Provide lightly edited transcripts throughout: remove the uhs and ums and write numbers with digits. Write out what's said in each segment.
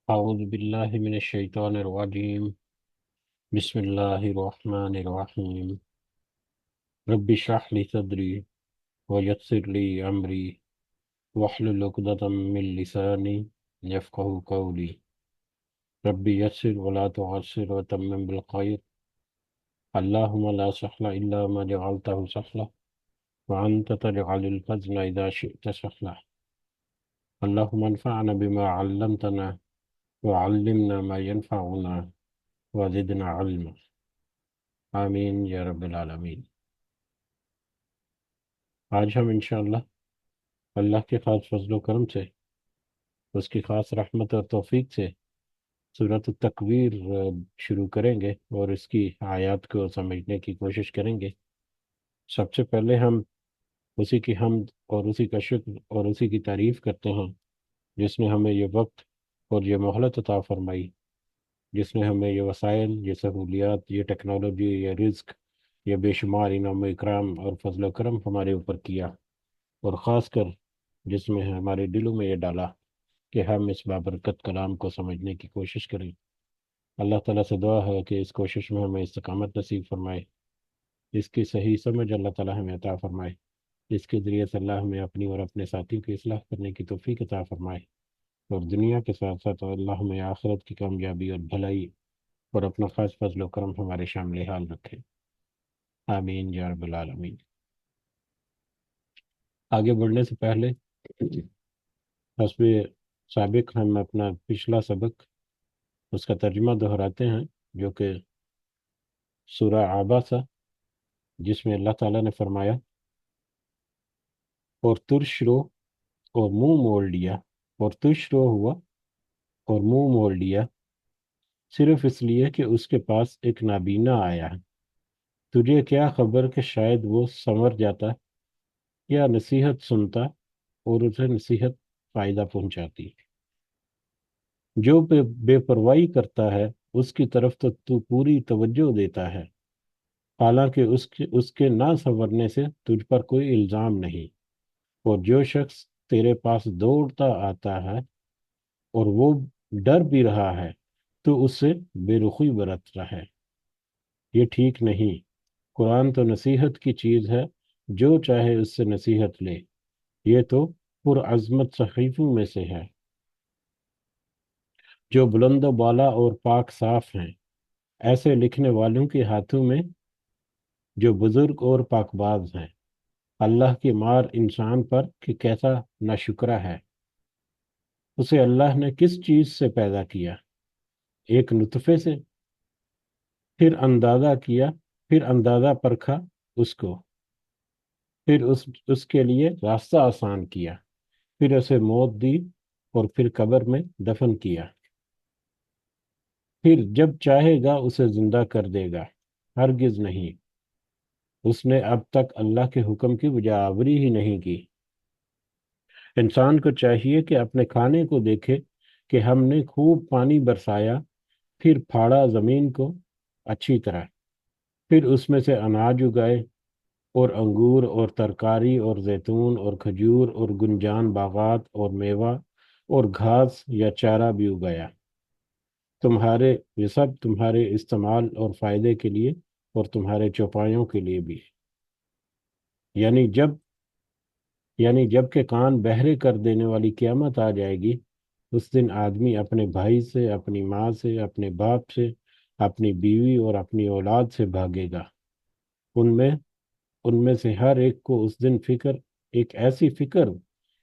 أعوذ بالله من الشيطان الرجيم. بسم الله الرحمن الرحيم. رب اشرح لي صدري ويسر لي أمري واحلل عقدة من لساني يفقه قولي. رب يسر ولا تعسر وتمم بالخير. اللهم لا سهل إلا ما جعلته سهلا وأنت تجعل الحزن إذا شئت سهلا. اللهم انفعنا بما علمتنا وعلمنا ما ينفعنا وزدنا علما. آمین یا رب العالمین۔ آج ہم انشاءاللہ اللہ کے خاص فضل و کرم سے، اس کی خاص رحمت اور توفیق سے سورۃ التکویر شروع کریں گے اور اس کی آیات کو سمجھنے کی کوشش کریں گے۔ سب سے پہلے ہم اسی کی حمد اور اسی کا شکر اور اسی کی تعریف کرتے ہیں جس نے ہمیں یہ وقت اور یہ مہلت عطا فرمائی، جس نے ہمیں یہ وسائل، یہ سہولیات، یہ ٹیکنالوجی، یہ رزق، یہ بے شمار انعام و اکرام اور فضل و کرم ہمارے اوپر کیا، اور خاص کر جس میں ہمارے دلوں میں یہ ڈالا کہ ہم اس بابرکت کلام کو سمجھنے کی کوشش کریں۔ اللہ تعالیٰ سے دعا ہے کہ اس کوشش میں ہمیں استقامت نصیب فرمائے، اس کی صحیح سمجھ اللہ تعالیٰ ہمیں عطا فرمائے، اس کے ذریعے سے اللہ ہمیں اپنی اور اپنے ساتھیوں کی اصلاح کرنے کی توفیق عطا فرمائے، اور دنیا کے ساتھ ساتھ اللہ ہمیں آخرت کی کامیابی اور بھلائی اور اپنا خاص فضل و کرم ہمارے شامل حال رکھے۔ آمین یا رب العالمین۔ آگے بڑھنے سے پہلے حسب سابق ہم اپنا پچھلا سبق اس کا ترجمہ دہراتے ہیں، جو کہ سورہ عباسہ، جس میں اللہ تعالیٰ نے فرمایا، اور ترش رو اور منہ موڑ لیا، اور ترش رو ہوا اور منہ موڑ لیا، صرف اس لیے کہ اس کے پاس ایک نابینا آیا ہے۔ تجھے کیا خبر کہ شاید وہ سنور جاتا یا نصیحت سنتا اور اسے نصیحت فائدہ پہنچاتی۔ جو بے پرواہی کرتا ہے اس کی طرف تو پوری توجہ دیتا ہے، حالانکہ اس کے نہ سنورنے سے تجھ پر کوئی الزام نہیں، اور جو شخص تیرے پاس دوڑتا آتا ہے اور وہ ڈر بھی رہا ہے تو اس سے بے رخی برت رہا ہے، یہ ٹھیک نہیں۔ قرآن تو نصیحت کی چیز ہے، جو چاہے اس سے نصیحت لے، یہ تو پرعظمت صحیفوں میں سے ہے جو بلند و بالا اور پاک صاف ہیں، ایسے لکھنے والوں کے ہاتھوں میں جو بزرگ اور پاکباز ہیں۔ اللہ کی مار انسان پر کہ کیسا ناشکرا ہے۔ اسے اللہ نے کس چیز سے پیدا کیا؟ ایک نطفے سے، پھر اندازہ کیا، پھر اندازہ پرکھا اس کو، پھر اس کے لیے راستہ آسان کیا، پھر اسے موت دی اور پھر قبر میں دفن کیا، پھر جب چاہے گا اسے زندہ کر دے گا۔ ہرگز نہیں، اس نے اب تک اللہ کے حکم کی بجاوری ہی نہیں کی۔ انسان کو چاہیے کہ اپنے کھانے کو دیکھے کہ ہم نے خوب پانی برسایا، پھر پھاڑا زمین کو اچھی طرح، پھر اس میں سے اناج اگائے، اور انگور اور ترکاری اور زیتون اور کھجور اور گنجان باغات اور میوہ اور گھاس یا چارہ بھی اگایا، یہ سب تمہارے استعمال اور فائدے کے لیے اور تمہارے چوپایوں کے لیے بھی۔ یعنی جب کہ کان بہرے کر دینے والی قیامت آ جائے گی، اس دن آدمی اپنے بھائی سے، اپنی ماں سے، اپنے باپ سے، اپنی بیوی اور اپنی اولاد سے بھاگے گا۔ ان میں سے ہر ایک کو اس دن ایک ایسی فکر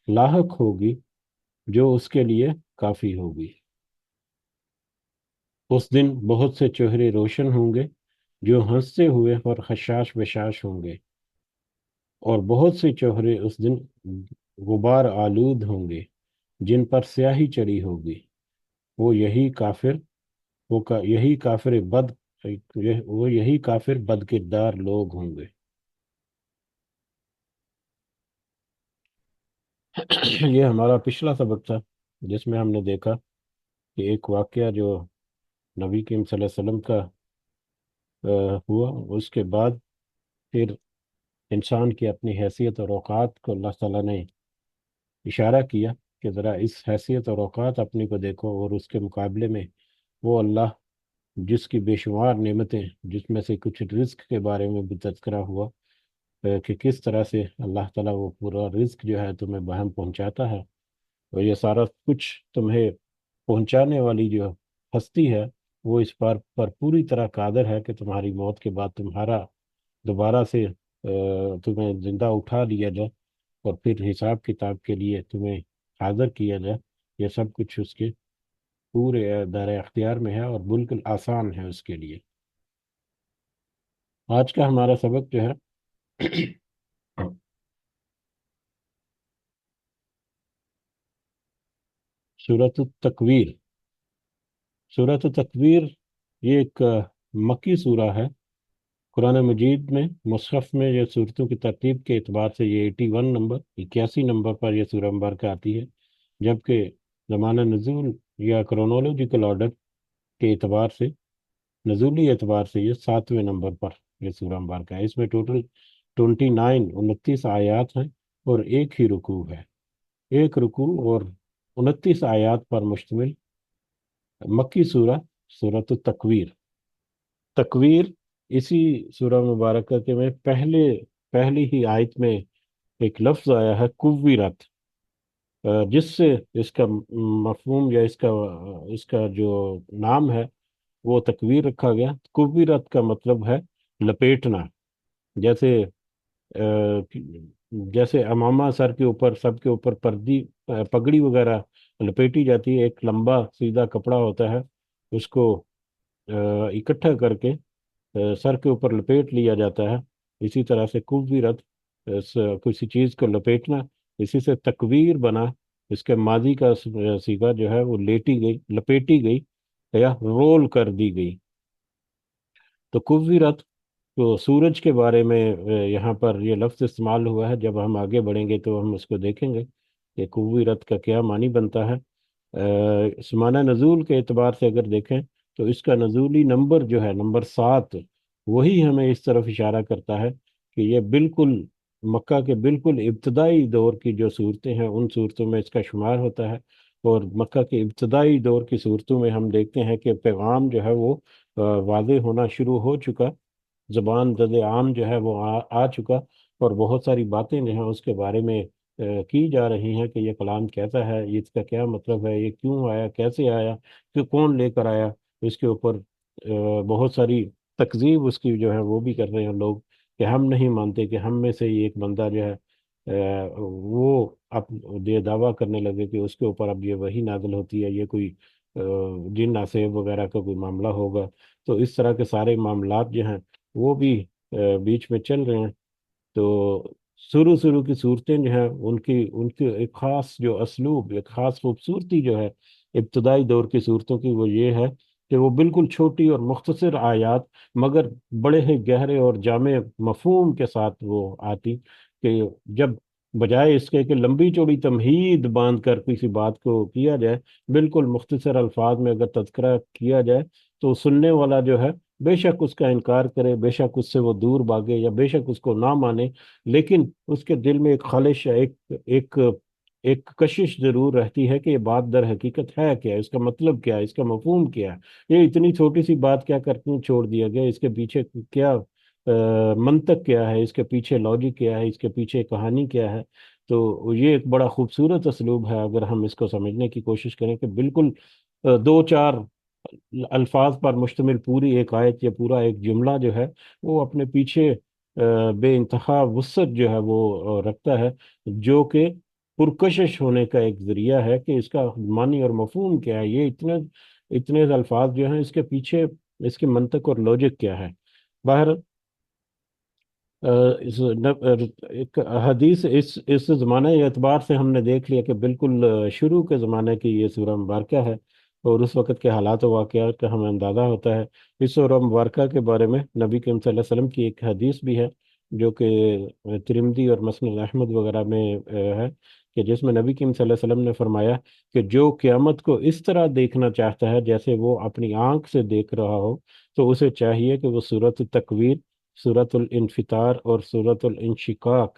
لاحق ہوگی جو اس کے لیے کافی ہوگی۔ اس دن بہت سے چہرے روشن ہوں گے جو ہنستے ہوئے اور خشاش بشاش ہوں گے، اور بہت سے چہرے اس دن غبار آلود ہوں گے جن پر سیاہی چڑھی ہوگی۔ وہ یہی کافر بد کردار لوگ ہوں گے۔ یہ ہمارا پچھلا سبق تھا، جس میں ہم نے دیکھا کہ ایک واقعہ جو نبی کریم صلی اللہ علیہ وسلم کا ہوا، اس کے بعد پھر انسان کی اپنی حیثیت اور اوقات کو اللہ تعالیٰ نے اشارہ کیا کہ ذرا اس حیثیت اور اوقات اپنی کو دیکھو، اور اس کے مقابلے میں وہ اللہ جس کی بے شمار نعمتیں، جس میں سے کچھ رزق کے بارے میں بھی تذکرہ ہوا، کہ کس طرح سے اللہ تعالیٰ وہ پورا رزق جو ہے تمہیں بہم پہنچاتا ہے، اور یہ سارا کچھ تمہیں پہنچانے والی جو ہستی ہے وہ اس پر پوری طرح قادر ہے کہ تمہاری موت کے بعد تمہارا دوبارہ سے تمہیں زندہ اٹھا لیا جائے، اور پھر حساب کتاب کے لیے تمہیں حاضر کیا جائے۔ یہ سب کچھ اس کے پورے دائرۂ اختیار میں ہے، اور بالکل آسان ہے اس کے لیے۔ آج کا ہمارا سبق جو ہے سورۃ التکویر۔ سورۃ التکویر یہ ایک مکی سورہ ہے۔ قرآن مجید میں مصحف میں یہ صورتوں کی ترتیب کے اعتبار سے یہ 81 نمبر 81 نمبر پر یہ سورہ مبارکہ آتی ہے، جبکہ زمانہ نزول یا کرونولوجیکل آرڈر کے اعتبار سے، نزولی اعتبار سے، یہ 7ویں نمبر پر یہ سورہ مبارکہ ہے۔ اس میں ٹوٹل 29 آیات ہیں، اور ایک ہی رکوع ہے۔ ایک رکوع اور 29 آیات پر مشتمل مکی سورہ، سورۃ التکویر۔ تکویر اسی سورہ مبارکہ کے میں پہلی ہی آیت میں ایک لفظ آیا ہے، کویرت، جس سے اس کا مفہوم یا اس کا جو نام ہے وہ تکویر رکھا گیا۔ کویرت کا مطلب ہے لپیٹنا، جیسے جیسے امامہ سر کے اوپر، سب کے اوپر پگڑی وغیرہ لپیٹی جاتی ہے، ایک لمبا سیدھا کپڑا ہوتا ہے، اس کو اکٹھا کر کے سر کے اوپر لپیٹ لیا جاتا ہے۔ اسی طرح سے کویرت، کسی چیز کو لپیٹنا، اسی سے تکویر بنا۔ اس کے ماضی کا صیغہ جو ہے وہ لیٹی گئی، لپیٹی گئی، یا رول کر دی گئی۔ تو کویرت، تو سورج کے بارے میں یہاں پر یہ لفظ استعمال ہوا ہے۔ جب ہم آگے بڑھیں گے تو ہم اس کو دیکھیں گے کہ کویرت کا کیا معنی بنتا ہے۔ زمانہ نزول کے اعتبار سے اگر دیکھیں تو اس کا نزولی نمبر جو ہے نمبر 7، وہی ہمیں اس طرف اشارہ کرتا ہے کہ یہ بالکل مکہ کے بالکل ابتدائی دور کی جو صورتیں ہیں ان صورتوں میں اس کا شمار ہوتا ہے۔ اور مکہ کے ابتدائی دور کی صورتوں میں ہم دیکھتے ہیں کہ پیغام جو ہے وہ واضح ہونا شروع ہو چکا، زبان زد عام جو ہے وہ آ چکا، اور بہت ساری باتیں جو ہیں اس کے بارے میں کی جا رہی ہیں کہ یہ کلام کیسا ہے، اس کا کیا مطلب ہے، یہ کیوں آیا، کیسے آیا، کہ کون لے کر آیا۔ اس کے اوپر بہت ساری تکذیب اس کی جو ہے وہ بھی کر رہے ہیں لوگ، کہ ہم نہیں مانتے کہ ہم میں سے ہی ایک بندہ جو ہے وہ اب یہ دعویٰ کرنے لگے کہ اس کے اوپر اب یہ وحی نازل ہوتی ہے، یہ کوئی جن ناصب وغیرہ کا کوئی معاملہ ہوگا۔ تو اس طرح کے سارے معاملات جو ہیں وہ بھی بیچ میں چل رہے ہیں۔ تو شروع کی صورتیں جو ہیں ان کی ایک خاص جو اسلوب، ایک خاص خوبصورتی جو ہے ابتدائی دور کی صورتوں کی، وہ یہ ہے کہ وہ بالکل چھوٹی اور مختصر آیات، مگر بڑے ہی گہرے اور جامع مفہوم کے ساتھ وہ آتی، کہ جب بجائے اس کے کہ لمبی چوڑی تمہید باندھ کر کسی بات کو کیا جائے، بالکل مختصر الفاظ میں اگر تذکرہ کیا جائے تو سننے والا جو ہے بے شک اس کا انکار کرے، بے شک اس سے وہ دور بھاگے، یا بے شک اس کو نہ مانے، لیکن اس کے دل میں ایک خواہش ہے، ایک ایک کشش ضرور رہتی ہے کہ یہ بات در حقیقت ہے کیا، اس کا مطلب کیا ہے، اس کا مفہوم کیا ہے، یہ اتنی چھوٹی سی بات کیا کرتے چھوڑ دیا گیا، اس کے پیچھے کیا منطق کیا ہے، اس کے پیچھے لاجک کیا ہے، اس کے پیچھے کہانی کیا ہے۔ تو یہ ایک بڑا خوبصورت اسلوب ہے اگر ہم اس کو سمجھنے کی کوشش کریں، کہ بالکل دو چار الفاظ پر مشتمل پوری ایک آیت یا پورا ایک جملہ جو ہے وہ اپنے پیچھے بے انتہا وسعت جو ہے وہ رکھتا ہے، جو کہ پرکشش ہونے کا ایک ذریعہ ہے کہ اس کا معنی اور مفہوم کیا ہے، یہ اتنے اتنے الفاظ جو ہیں اس کے پیچھے اس کی منطق اور لوجک کیا ہے۔ باہر ایک حدیث اس زمانے اعتبار سے ہم نے دیکھ لیا کہ بالکل شروع کے زمانے کی یہ سورہ مبارکہ ہے، اور اس وقت کے حالات و واقعات کا ہمیں اندازہ ہوتا ہے۔ اس سورہ مبارکہ کے بارے میں نبی کریم صلی اللہ علیہ وسلم کی ایک حدیث بھی ہے، جو کہ ترمذی اور مسند احمد وغیرہ میں ہے، کہ جس میں نبی کریم صلی اللہ علیہ وسلم نے فرمایا کہ جو قیامت کو اس طرح دیکھنا چاہتا ہے جیسے وہ اپنی آنکھ سے دیکھ رہا ہو، تو اسے چاہیے کہ وہ سورۃ التکویر، سورۃ الانفطار اور سورۃ الانشقاق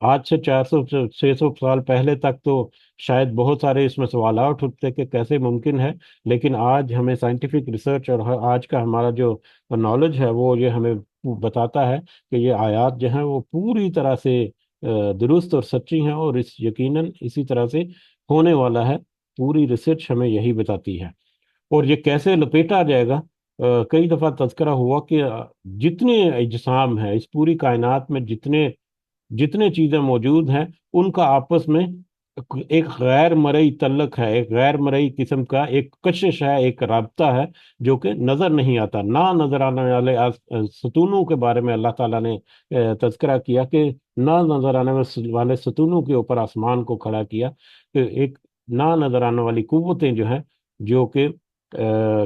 آج سے 400 600 سال پہلے تک تو شاید بہت سارے اس میں سوالات اٹھتے کہ کیسے ممکن ہے، لیکن آج ہمیں سائنٹیفک ریسرچ اور آج کا ہمارا جو نالج ہے وہ یہ ہمیں بتاتا ہے کہ یہ آیات جو ہیں وہ پوری طرح سے درست اور سچی ہیں، اور یقیناً اسی طرح سے ہونے والا ہے۔ پوری ریسرچ ہمیں یہی بتاتی ہے۔ اور یہ کیسے لپیٹا جائے گا؟ کئی دفعہ تذکرہ ہوا کہ جتنے اجسام ہیں اس پوری کائنات میں، جتنے جتنے چیزیں موجود ہیں، ان کا آپس میں ایک غیر مرئی تعلق ہے، ایک غیر مرئی قسم کا ایک کشش ہے، ایک رابطہ ہے جو کہ نظر نہیں آتا۔ نہ نظر آنے والے ستونوں کے بارے میں اللہ تعالیٰ نے تذکرہ کیا کہ نہ نظر آنے والے ستونوں کے اوپر آسمان کو کھڑا کیا، کہ ایک نہ نظر آنے والی قوتیں جو ہیں، جو کہ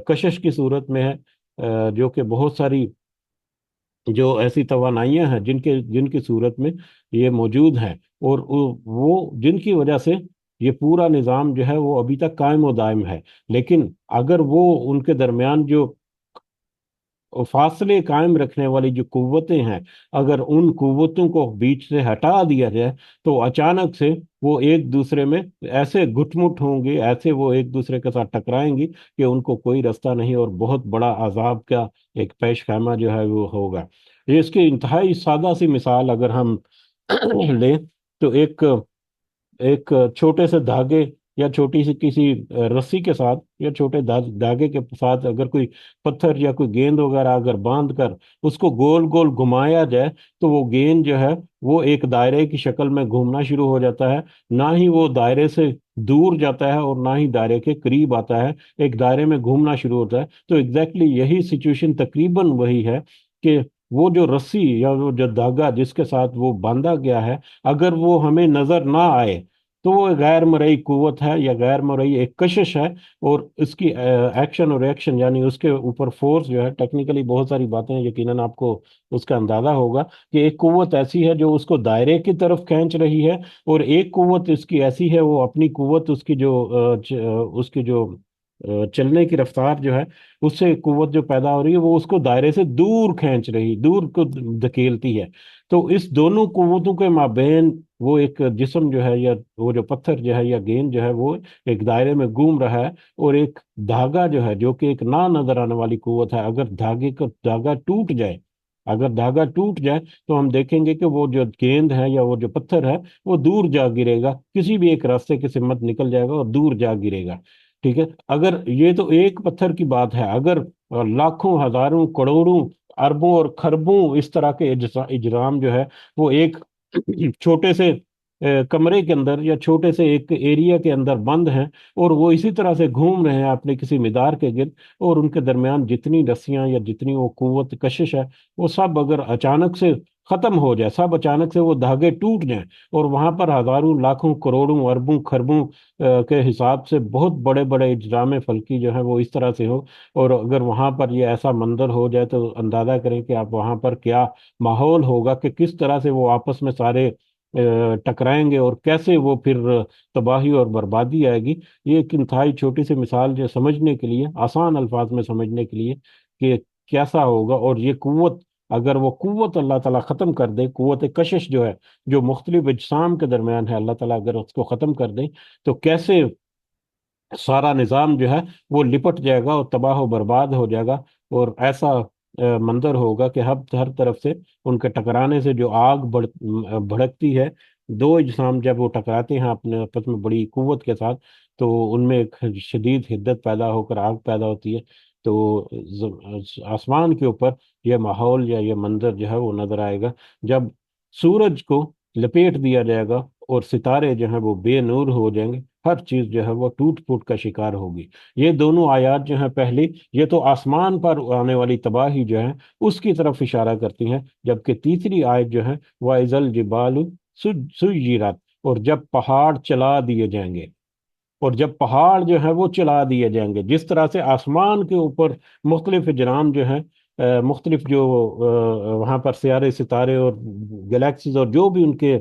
کشش کی صورت میں ہے، جو کہ بہت ساری جو ایسی توانائیاں ہیں جن کی صورت میں یہ موجود ہیں، اور وہ جن کی وجہ سے یہ پورا نظام جو ہے وہ ابھی تک قائم و دائم ہے۔ لیکن اگر وہ ان کے درمیان جو فاصلے قائم رکھنے والی جو قوتیں ہیں، اگر ان قوتوں کو بیچ سے ہٹا دیا جائے تو اچانک سے وہ ایک دوسرے میں ایسے گٹ مٹ ہوں گے، ایسے وہ ایک دوسرے کے ساتھ ٹکرائیں گی کہ ان کو کوئی رستہ نہیں، اور بہت بڑا عذاب کا ایک پیش خیمہ جو ہے وہ ہوگا۔ یہ اس کی انتہائی سادہ سی مثال اگر ہم لیں تو ایک ایک چھوٹے سے دھاگے یا چھوٹی سی کسی رسی کے ساتھ یا چھوٹے دھاگے کے ساتھ اگر کوئی پتھر یا کوئی گیند وغیرہ اگر باندھ کر اس کو گول گول گھمایا جائے تو وہ گیند جو ہے وہ ایک دائرے کی شکل میں گھومنا شروع ہو جاتا ہے۔ نہ ہی وہ دائرے سے دور جاتا ہے اور نہ ہی دائرے کے قریب آتا ہے، ایک دائرے میں گھومنا شروع ہوتا ہے۔ تو ایگزیکٹلی یہی سچویشن تقریباً وہی ہے کہ وہ جو رسی یا وہ جو دھاگا جس کے ساتھ وہ باندھا گیا ہے، اگر وہ ہمیں نظر نہ آئے تو وہ غیر مرئی قوت ہے یا غیر مرئی ایک کشش ہے، اور اس کی ایکشن اور ریئیکشن یعنی اس کے اوپر فورس جو ہے، ٹیکنیکلی بہت ساری باتیں یقیناً آپ کو اس کا اندازہ ہوگا کہ ایک قوت ایسی ہے جو اس کو دائرے کی طرف کھینچ رہی ہے، اور ایک قوت اس کی ایسی ہے وہ اپنی قوت اس کی جو اس کی جو چلنے کی رفتار جو ہے اس سے قوت جو پیدا ہو رہی ہے وہ اس کو دائرے سے دور کھینچ رہی، دور کو دھکیلتی ہے۔ تو اس دونوں قوتوں کے مابین وہ ایک جسم جو ہے، یا وہ جو پتھر جو ہے یا گیند جو ہے، وہ ایک دائرے میں گھوم رہا ہے، اور ایک دھاگا جو ہے جو کہ ایک نہ نظر آنے والی قوت ہے، اگر دھاگا ٹوٹ جائے، اگر دھاگا ٹوٹ جائے تو ہم دیکھیں گے کہ وہ جو گیند ہے یا وہ جو پتھر ہے وہ دور جا گرے گا، کسی بھی ایک راستے کی سمت نکل جائے گا اور دور جا گرے گا۔ ٹھیک ہے، اگر یہ تو ایک پتھر کی بات ہے، اگر لاکھوں ہزاروں کروڑوں اربوں اور کھربوں اس طرح کے اجرام جو ہے وہ ایک چھوٹے سے کمرے کے اندر یا چھوٹے سے ایک ایریا کے اندر بند ہیں، اور وہ اسی طرح سے گھوم رہے ہیں اپنے کسی مدار کے گرد، اور ان کے درمیان جتنی رسیاں یا جتنی وہ قوت کشش ہے وہ سب اگر اچانک سے ختم ہو جائے، سب اچانک سے وہ دھاگے ٹوٹ جائیں، اور وہاں پر ہزاروں لاکھوں کروڑوں اربوں کھربوں کے حساب سے بہت بڑے بڑے اجرام فلکی جو ہے وہ اس طرح سے ہو، اور اگر وہاں پر یہ ایسا منظر ہو جائے تو اندازہ کریں کہ آپ وہاں پر کیا ماحول ہوگا، کہ کس طرح سے وہ آپس میں سارے ٹکرائیں گے، اور کیسے وہ پھر تباہی اور بربادی آئے گی۔ یہ ایک انتہائی چھوٹی سی مثال جو سمجھنے کے لیے، آسان الفاظ میں سمجھنے کے لیے کہ کیسا ہوگا، اور یہ قوت اگر وہ قوت اللہ تعالیٰ ختم کر دے، قوت کشش جو ہے جو مختلف اجسام کے درمیان ہے، اللہ تعالیٰ اگر اس کو ختم کر دے تو کیسے سارا نظام جو ہے وہ لپٹ جائے گا اور تباہ و برباد ہو جائے گا، اور ایسا منظر ہوگا کہ ہر طرف سے ان کے ٹکرانے سے جو آگ بھڑکتی ہے، دو اجسام جب وہ ٹکراتے ہیں اپنے آپس میں بڑی قوت کے ساتھ، تو ان میں ایک شدید حدت پیدا ہو کر آگ پیدا ہوتی ہے۔ تو آسمان کے اوپر یہ ماحول یا یہ منظر جو ہے وہ نظر آئے گا جب سورج کو لپیٹ دیا جائے گا اور ستارے جو ہیں وہ بے نور ہو جائیں گے، ہر چیز جو ہے وہ ٹوٹ پھوٹ کا شکار ہوگی۔ یہ دونوں آیات جو ہیں پہلی، یہ تو آسمان پر آنے والی تباہی جو ہے اس کی طرف اشارہ کرتی ہیں، جبکہ تیسری آیت جو ہے وَإِذَا الْجِبَالُ سُيِّرَتْ، اور جب پہاڑ چلا دیے جائیں گے، اور جب پہاڑ جو ہے وہ چلا دیے جائیں گے، جس طرح سے آسمان کے اوپر مختلف اجرام جو ہیں، مختلف جو وہاں پر سیارے ستارے اور گلیکسیز اور جو بھی ان کے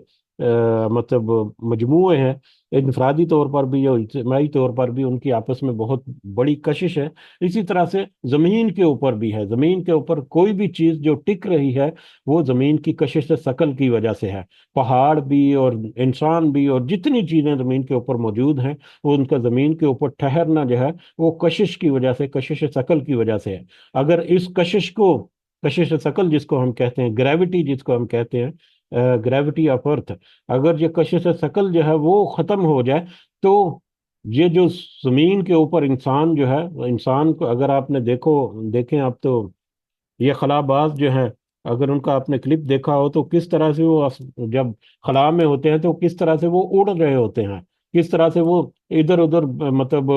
مطلب مجموعے ہیں، انفرادی طور پر بھی اور اجتماعی طور پر بھی ان کی آپس میں بہت بڑی کشش ہے۔ اسی طرح سے زمین کے اوپر بھی ہے، زمین کے اوپر کوئی بھی چیز جو ٹک رہی ہے وہ زمین کی کشش سے ثقل کی وجہ سے ہے۔ پہاڑ بھی اور انسان بھی اور جتنی چیزیں زمین کے اوپر موجود ہیں، وہ ان کا زمین کے اوپر ٹھہرنا جو ہے وہ کشش کی وجہ سے، کشش ثقل کی وجہ سے ہے۔ اگر اس کشش ثقل جس کو ہم کہتے ہیں، گریوٹی جس کو ہم کہتے ہیں، گریوٹی آف ارتھ، اگر یہ کشش ثقل جو ہے وہ ختم ہو جائے تو یہ جو زمین کے اوپر انسان جو ہے، انسان کو اگر آپ نے دیکھیں آپ تو یہ خلا باز جو ہیں، اگر ان کا آپ نے کلپ دیکھا ہو تو کس طرح سے وہ جب خلا میں ہوتے ہیں تو کس طرح سے وہ اڑ رہے ہوتے ہیں، کس طرح سے وہ ادھر ادھر مطلب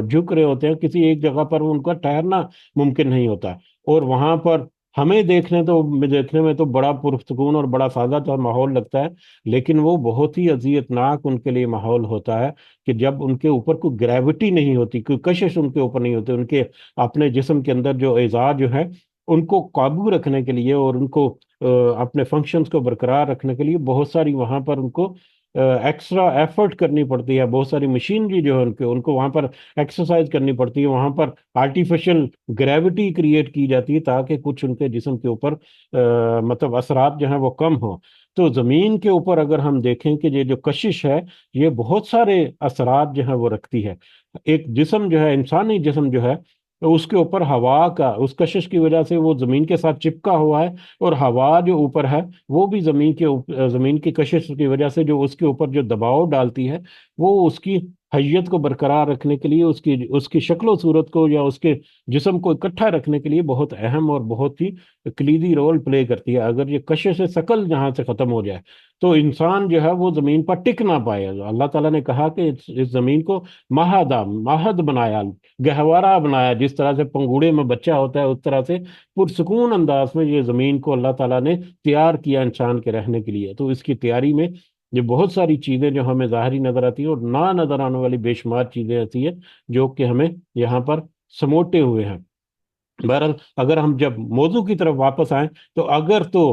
جھک رہے ہوتے ہیں، کسی ایک جگہ پر ان کا ٹھہرنا ممکن نہیں ہوتا۔ اور وہاں پر ہمیں دیکھنے میں تو بڑا پرسکون اور بڑا سادہ تر ماحول لگتا ہے، لیکن وہ بہت ہی اذیت ناک ان کے لیے ماحول ہوتا ہے کہ جب ان کے اوپر کوئی گریوٹی نہیں ہوتی، کوئی کشش ان کے اوپر نہیں ہوتی، ان کے اپنے جسم کے اندر جو اعضاء جو ہے ان کو قابو رکھنے کے لیے اور ان کو اپنے فنکشنز کو برقرار رکھنے کے لیے بہت ساری وہاں پر ان کو ایکسٹرا ایفرٹ کرنی پڑتی ہے، بہت ساری مشینری جو ہے ان کو وہاں پر ایکسرسائز کرنی پڑتی ہے، وہاں پر آرٹیفیشل گریوٹی کریٹ کی جاتی ہے تاکہ کچھ ان کے جسم کے اوپر مطلب اثرات جو ہیں وہ کم ہوں۔ تو زمین کے اوپر اگر ہم دیکھیں کہ یہ جو کشش ہے یہ بہت سارے اثرات جو ہیں وہ رکھتی ہے۔ ایک جسم جو ہے، انسانی جسم جو ہے، تو اس کے اوپر ہوا کا، اس کشش کی وجہ سے وہ زمین کے ساتھ چپکا ہوا ہے، اور ہوا جو اوپر ہے وہ بھی زمین کی کشش کی وجہ سے جو اس کے اوپر جو دباؤ ڈالتی ہے، وہ اس کی حیت کو برقرار رکھنے کے لیے، اس کی شکل و صورت کو یا اس کے جسم کو اکٹھا رکھنے کے لیے بہت اہم اور بہت ہی کلیدی رول پلے کرتی ہے۔ اگر یہ کشش ثقل جہاں سے ختم ہو جائے تو انسان جو ہے وہ زمین پر ٹک نہ پائے۔ اللہ تعالیٰ نے کہا کہ اس زمین کو مہد بنایا، گہوارہ بنایا، جس طرح سے پنگوڑے میں بچہ ہوتا ہے اس طرح سے پرسکون انداز میں یہ زمین کو اللہ تعالیٰ نے تیار کیا انسان کے رہنے کے لیے۔ تو اس کی تیاری میں یہ بہت ساری چیزیں جو ہمیں ظاہری نظر آتی ہیں اور نہ نظر آنے والی بے شمار چیزیں ایسی ہیں جو کہ ہمیں یہاں پر سموٹے ہوئے ہیں۔ بہرحال اگر ہم جب موضوع کی طرف واپس آئیں تو اگر تو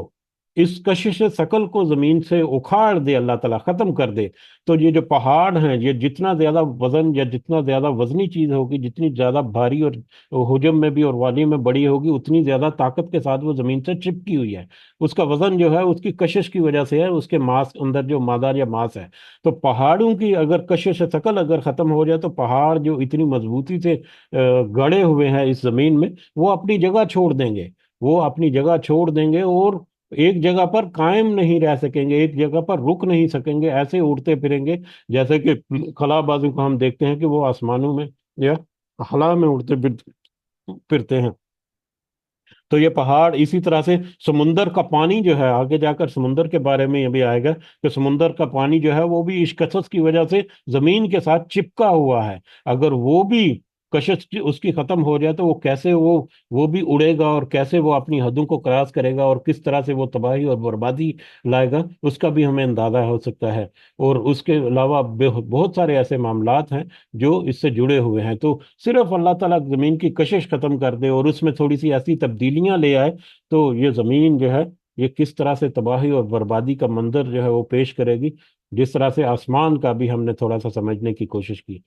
اس کشش ثقل کو زمین سے اکھاڑ دے اللہ تعالیٰ، ختم کر دے، تو یہ جو پہاڑ ہیں، یہ جتنا زیادہ وزن یا جتنا زیادہ وزنی چیز ہوگی، جتنی زیادہ بھاری اور حجم میں بھی اور والی میں بڑی ہوگی، اتنی زیادہ طاقت کے ساتھ وہ زمین سے چپکی ہوئی ہے۔ اس کا وزن جو ہے اس کی کشش کی وجہ سے ہے، اس کے ماس اندر جو مادہ یا ماس ہے۔ تو پہاڑوں کی اگر کشش ثقل اگر ختم ہو جائے تو پہاڑ جو اتنی مضبوطی سے گڑے ہوئے ہیں اس زمین میں، وہ اپنی جگہ چھوڑ دیں گے، وہ اپنی جگہ چھوڑ دیں گے اور ایک جگہ پر قائم نہیں رہ سکیں گے، ایک جگہ پر رک نہیں سکیں گے، ایسے اڑتے پھریں گے جیسے کہ خلا بازوں کو ہم دیکھتے ہیں کہ وہ آسمانوں میں یا خلا میں اڑتے پھرتے ہیں۔ تو یہ پہاڑ اسی طرح سے سمندر کا پانی جو ہے، آگے جا کر سمندر کے بارے میں یہ بھی آئے گا کہ سمندر کا پانی جو ہے وہ بھی اس کشش کی وجہ سے زمین کے ساتھ چپکا ہوا ہے۔ اگر وہ بھی کشش اس کی ختم ہو جائے تو وہ کیسے وہ بھی اڑے گا اور کیسے وہ اپنی حدوں کو کراس کرے گا اور کس طرح سے وہ تباہی اور بربادی لائے گا، اس کا بھی ہمیں اندازہ ہو سکتا ہے۔ اور اس کے علاوہ بہت سارے ایسے معاملات ہیں جو اس سے جڑے ہوئے ہیں۔ تو صرف اللہ تعالیٰ زمین کی کشش ختم کر دے اور اس میں تھوڑی سی ایسی تبدیلیاں لے آئے تو یہ زمین جو ہے یہ کس طرح سے تباہی اور بربادی کا منظر جو ہے وہ پیش کرے گی، جس طرح سے آسمان کا بھی ہم نے تھوڑا سا سمجھنے کی کوشش کی۔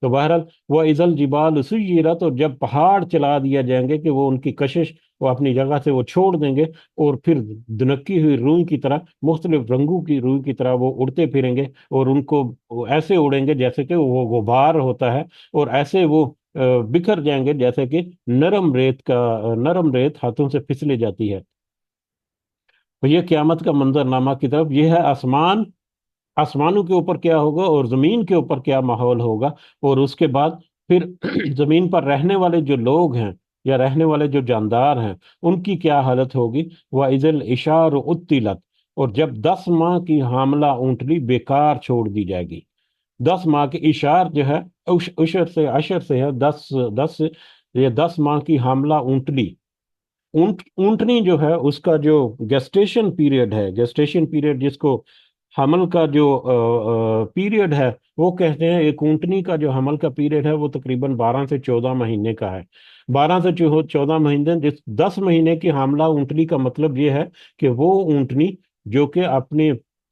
تو بہرحال وہ ازل جبال سیرت، اور جب پہاڑ چلا دیا جائیں گے کہ وہ ان کی کشش وہ اپنی جگہ سے وہ چھوڑ دیں گے اور پھر دنکی ہوئی روئی کی طرح، مختلف رنگوں کی روئی کی طرح وہ اڑتے پھریں گے اور ان کو وہ ایسے اڑیں گے جیسے کہ وہ غبار ہوتا ہے، اور ایسے وہ بکھر جائیں گے جیسے کہ نرم ریت ہاتھوں سے پھسلی جاتی ہے۔ تو یہ قیامت کا منظر نامہ کی طرف یہ ہے آسمانوں کے اوپر کیا ہوگا اور زمین کے اوپر کیا ماحول ہوگا، اور اس کے بعد پھر زمین پر رہنے والے جو لوگ ہیں یا رہنے والے جو جاندار ہیں ان کی کیا حالت ہوگی۔ وَإِذَا الْعِشَارُ عُطِّلَتْ، اور جب 10 ماہ کی حاملہ اونٹنی بیکار چھوڑ دی جائے گی۔ 10 ماہ کی اشار جو ہے اشر سے ہے، دس یہ 10 ماہ کی حاملہ اونٹنی، اونٹنی جو ہے اس کا جو گیسٹیشن پیریڈ جس کو حمل کا جو پیریڈ ہے وہ کہتے ہیں، ایک اونٹنی کا جو حمل کا پیریڈ ہے وہ تقریباً 12 سے 14 مہینے کا ہے۔ 12 سے 14 مہینے، 10 مہینے کی حاملہ اونٹنی کا مطلب یہ ہے کہ وہ اونٹنی جو کہ اپنے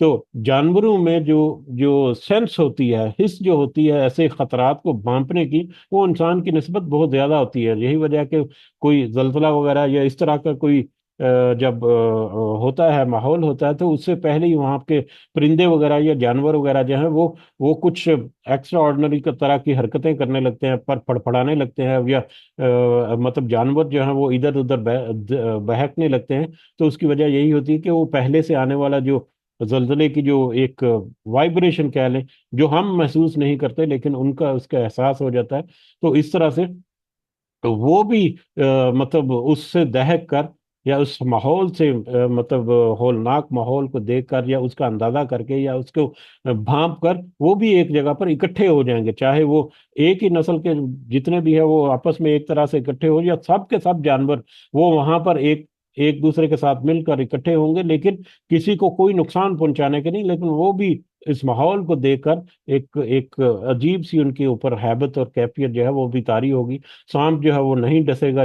تو جانوروں میں جو جو سینس ہوتی ہے، حس جو ہوتی ہے ایسے خطرات کو بھانپنے کی، وہ انسان کی نسبت بہت زیادہ ہوتی ہے. یہی وجہ ہے کہ کوئی زلزلہ وغیرہ یا اس طرح کا کوئی جب ہوتا ہے، ماحول ہوتا ہے، تو اس سے پہلے ہی وہاں کے پرندے وغیرہ یا جانور وغیرہ جو ہیں وہ کچھ ایکسٹرا آرڈنری طرح کی حرکتیں کرنے لگتے ہیں، پر پڑپڑانے لگتے ہیں، یا مطلب جانور جو ہیں وہ ادھر ادھر بہکنے لگتے ہیں. تو اس کی وجہ یہی ہوتی ہے کہ وہ پہلے سے آنے والا جو زلزلے کی جو ایک وائبریشن کہہ لیں، جو ہم محسوس نہیں کرتے لیکن ان کا اس کا احساس ہو جاتا ہے. تو اس طرح سے تو وہ بھی مطلب اس سے دہک کر یا اس ماحول سے مطلب ہولناک ماحول کو دیکھ کر یا اس کا اندازہ کر کے یا اس کو بھانپ کر وہ بھی ایک جگہ پر اکٹھے ہو جائیں گے. چاہے وہ ایک ہی نسل کے جتنے بھی ہیں وہ آپس میں ایک طرح سے اکٹھے ہو، یا سب کے سب جانور وہ وہاں پر ایک ایک دوسرے کے ساتھ مل کر اکٹھے ہوں گے، لیکن کسی کو کوئی نقصان پہنچانے کے نہیں، لیکن وہ بھی اس ماحول کو دیکھ کر ایک ایک عجیب سی ان کے اوپر ہیبت اور کیفیت جو ہے وہ بھی طاری ہوگی. سانپ جو ہے وہ نہیں ڈسے گا،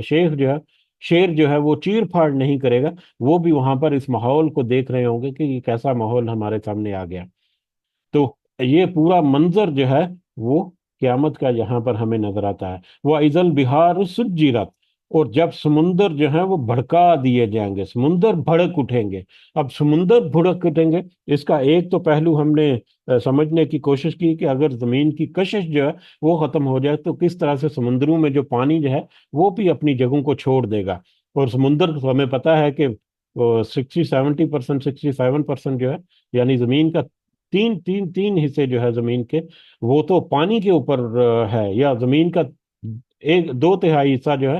شیخ جو ہے شیر جو ہے وہ چیر پھاڑ نہیں کرے گا. وہ بھی وہاں پر اس ماحول کو دیکھ رہے ہوں گے کہ یہ کیسا ماحول ہمارے سامنے آ گیا. تو یہ پورا منظر جو ہے وہ قیامت کا یہاں پر ہمیں نظر آتا ہے. وہ ایزل بہار سجیرت، اور جب سمندر جو ہے وہ بھڑکا دیے جائیں گے، سمندر بھڑک اٹھیں گے. اب سمندر بھڑک اٹھیں گے، اس کا ایک تو پہلو ہم نے سمجھنے کی کوشش کی کہ اگر زمین کی کشش جو ہے وہ ختم ہو جائے تو کس طرح سے سمندروں میں جو پانی جو ہے وہ بھی اپنی جگہوں کو چھوڑ دے گا. اور سمندر ہمیں پتا ہے کہ 60-70%، 67% جو ہے، یعنی زمین کا تین تین تین حصے جو ہے زمین کے، وہ تو پانی کے اوپر ہے. یا زمین کا ایک دو تہائی حصہ جو ہے،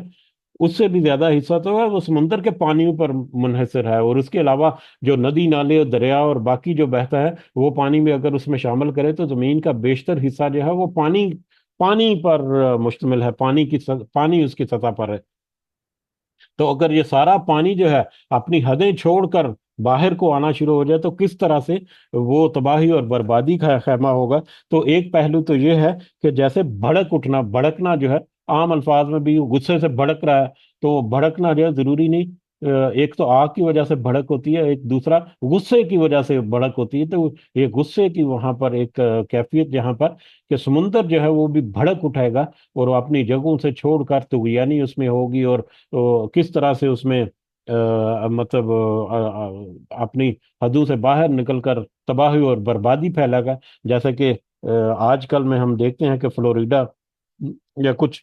اس سے بھی زیادہ حصہ تو ہے وہ سمندر کے پانیوں پر منحصر ہے. اور اس کے علاوہ جو ندی نالے اور دریا اور باقی جو بہتا ہے وہ پانی میں اگر اس میں شامل کرے تو زمین کا بیشتر حصہ جو ہے وہ پانی پانی پر مشتمل ہے، پانی اس کی سطح پر ہے. تو اگر یہ سارا پانی جو ہے اپنی حدیں چھوڑ کر باہر کو آنا شروع ہو جائے تو کس طرح سے وہ تباہی اور بربادی کا خیمہ ہوگا. تو ایک پہلو تو یہ ہے کہ جیسے بھڑک اٹھنا، بھڑکنا جو ہے عام الفاظ میں بھی غصے سے بھڑک رہا ہے، تو بھڑکنا جو ہے ضروری نہیں ایک تو آگ کی وجہ سے بھڑک ہوتی ہے، ایک دوسرا غصے کی وجہ سے بھڑک ہوتی ہے. تو یہ غصے کی وہاں پر ایک کیفیت جہاں پر کہ سمندر جو ہے وہ بھی بھڑک اٹھائے گا اور وہ اپنی جگہوں سے چھوڑ کر طغیانی اس میں ہوگی. اور تو کس طرح سے اس میں مطلب اپنی حدوں سے باہر نکل کر تباہی اور بربادی پھیلا گا. جیسا کہ آج کل میں ہم دیکھتے ہیں کہ فلوریڈا یا کچھ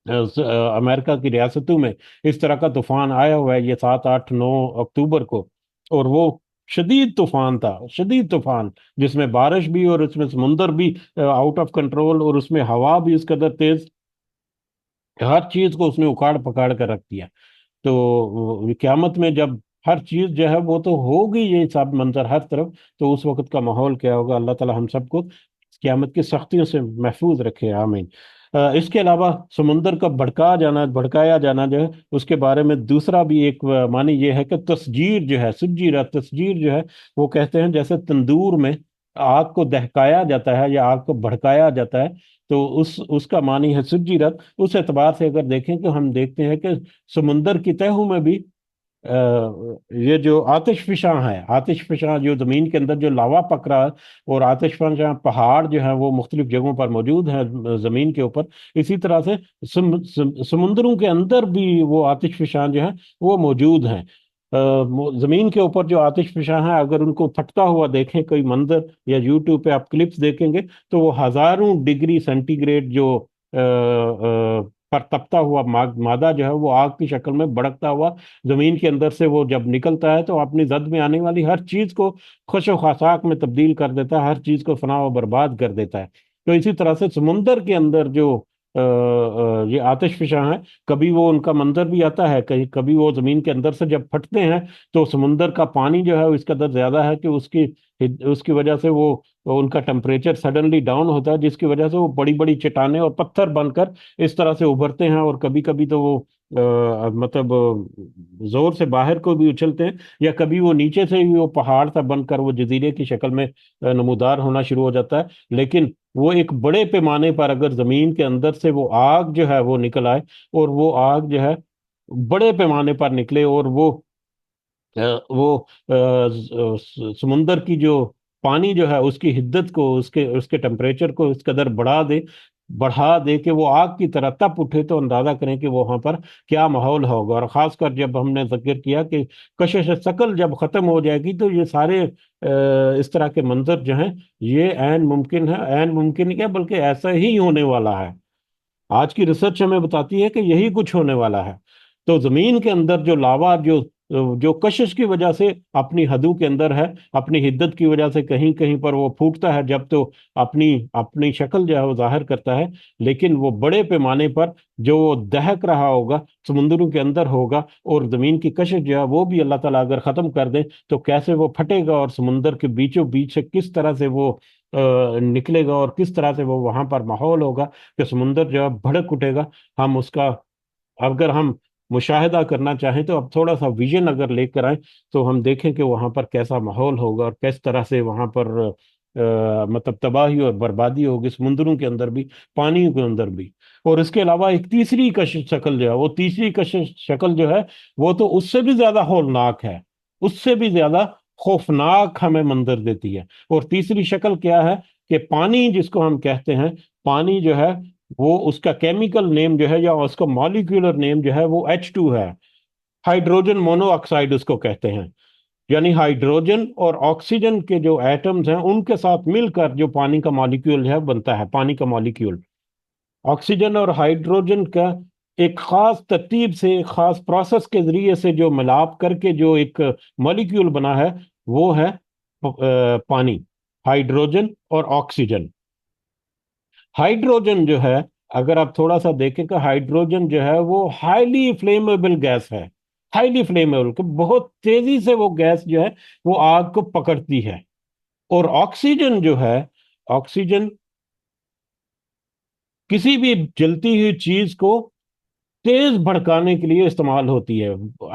امریکہ کی ریاستوں میں اس طرح کا طوفان آیا ہوا ہے یہ 7، 8، 9 اکتوبر کو. اور وہ شدید طوفان تھا، شدید طوفان، جس میں بارش بھی اور اس میں سمندر بھی آؤٹ آف کنٹرول، اور اس میں ہوا بھی اس قدر تیز، ہر چیز کو اس نے اکاڑ پکاڑ کر رکھ دیا. تو قیامت میں جب ہر چیز جو ہے وہ تو ہوگی یہ سب منظر ہر طرف، تو اس وقت کا ماحول کیا ہوگا. اللہ تعالی ہم سب کو قیامت کی سختیوں سے محفوظ رکھے، آمین. اس کے علاوہ سمندر کا بھڑکایا جانا جو ہے اس کے بارے میں دوسرا بھی ایک معنی یہ ہے کہ تسجیر جو ہے، سجیرہ تسجیر جو ہے، وہ کہتے ہیں جیسے تندور میں آگ کو دہکایا جاتا ہے یا آگ کو بھڑکایا جاتا ہے، تو اس کا معنی ہے سجیرت. اس اعتبار سے اگر دیکھیں کہ ہم دیکھتے ہیں کہ سمندر کی تہوں میں بھی آ، یہ جو آتش فشاں ہے، آتش فشاں جو زمین کے اندر جو لاوا پک رہا ہے، اور آتش فشاں پہاڑ جو ہیں وہ مختلف جگہوں پر موجود ہیں زمین کے اوپر. اسی طرح سے سمندروں کے اندر بھی وہ آتش فشاں جو ہیں وہ موجود ہیں. زمین کے اوپر جو آتش فشاں ہیں اگر ان کو پھٹتا ہوا دیکھیں کوئی منظر، یا یوٹیوب پہ آپ کلپس دیکھیں گے، تو وہ ہزاروں ڈگری سینٹی گریڈ جو پر تپتا ہوا مادہ جو ہے وہ آگ کی شکل میں بڑکتا ہوا زمین کے اندر سے وہ جب نکلتا ہے تو اپنی زد میں آنے والی ہر چیز کو خوش و خاصاک میں تبدیل کر دیتا ہے، ہر چیز کو فنا و برباد کر دیتا ہے. تو اسی طرح سے سمندر کے اندر جو یہ آتش فشاں ہیں، کبھی وہ ان کا منظر بھی آتا ہے، کبھی وہ زمین کے اندر سے جب پھٹتے ہیں تو سمندر کا پانی جو ہے اس قدر زیادہ ہے کہ اس کی وجہ سے وہ ان کا ٹمپریچر سڈنلی ڈاؤن ہوتا ہے، جس کی وجہ سے وہ بڑی بڑی چٹانیں اور پتھر بن کر اس طرح سے ابھرتے ہیں. اور کبھی کبھی تو وہ مطلب زور سے باہر کو بھی اچھلتے ہیں، یا کبھی وہ نیچے سے بھی وہ پہاڑ سا بن کر وہ جزیرے کی شکل میں نمودار ہونا شروع ہو جاتا ہے. لیکن وہ ایک بڑے پیمانے پر اگر زمین کے اندر سے وہ آگ جو ہے وہ نکل آئے، اور وہ آگ جو ہے بڑے پیمانے پر نکلے، اور وہ وہ سمندر کی جو پانی جو ہے اس کی حدت کو، اس کے ٹمپریچر کو اس قدر بڑھا دے کہ وہ آگ کی طرح تپ اٹھے، تو اندازہ کریں کہ وہاں پر کیا ماحول ہوگا۔ اور خاص کر جب ہم نے ذکر کیا کہ کشش ثقل جب ختم ہو جائے گی، تو یہ سارے اس طرح کے منظر جو ہیں یہ عین ممکن ہے، عین ممکن کیا بلکہ ایسا ہی ہونے والا ہے۔ آج کی ریسرچ ہمیں بتاتی ہے کہ یہی کچھ ہونے والا ہے۔ تو زمین کے اندر جو لاوا جو جو کشش کی وجہ سے اپنی حدوں کے اندر ہے، اپنی حدت کی وجہ سے کہیں کہیں پر وہ پھوٹتا ہے، جب تو اپنی اپنی شکل جو ہے وہ ظاہر کرتا ہے، لیکن وہ بڑے پیمانے پر جو دہک رہا ہوگا سمندروں کے اندر ہوگا، اور زمین کی کشش جو ہے وہ بھی اللہ تعالیٰ اگر ختم کر دے تو کیسے وہ پھٹے گا، اور سمندر کے بیچوں بیچ سے کس طرح سے وہ نکلے گا، اور کس طرح سے وہ وہاں پر ماحول ہوگا کہ سمندر جو ہے بھڑک اٹھے گا۔ ہم اس کا اگر ہم مشاہدہ کرنا چاہیں تو اب تھوڑا سا ویژن اگر لے کر آئیں تو ہم دیکھیں کہ وہاں پر کیسا ماحول ہوگا، اور کس طرح سے وہاں پر مطلب تباہی اور بربادی ہوگی، سمندروں کے اندر بھی، پانیوں کے اندر بھی۔ اور اس کے علاوہ ایک تیسری کشش شکل جو ہے، وہ تیسری کشش شکل جو ہے وہ تو اس سے بھی زیادہ ہولناک ہے، اس سے بھی زیادہ خوفناک ہمیں منظر دیتی ہے۔ اور تیسری شکل کیا ہے کہ پانی جس کو ہم کہتے ہیں، پانی جو ہے وہ اس کا کیمیکل نیم جو ہے یا اس کا مالیکولر نیم جو ہے وہ H2 ہے، ہائیڈروجن مونو آکسائڈ اس کو کہتے ہیں۔ یعنی ہائیڈروجن اور آکسیجن کے جو ایٹمز ہیں ان کے ساتھ مل کر جو پانی کا مالیکیول ہے بنتا ہے، پانی کا مالیکیول آکسیجن اور ہائیڈروجن کا ایک خاص ترتیب سے، ایک خاص پروسیس کے ذریعے سے جو ملاپ کر کے جو ایک مالیکیول بنا ہے وہ ہے پانی، ہائیڈروجن اور آکسیجن۔ ہائیڈروجن جو ہے، اگر آپ تھوڑا سا دیکھیں کہ ہائیڈروجن جو ہے وہ ہائیلی فلیمیبل گیس ہے، ہائیلی فلیمیبل کہ بہت تیزی سے وہ گیس جو ہے وہ آگ کو پکڑتی ہے۔ اور آکسیجن جو ہے، آکسیجن کسی بھی جلتی ہوئی چیز کو تیز بھڑکانے کے لیے استعمال ہوتی ہے۔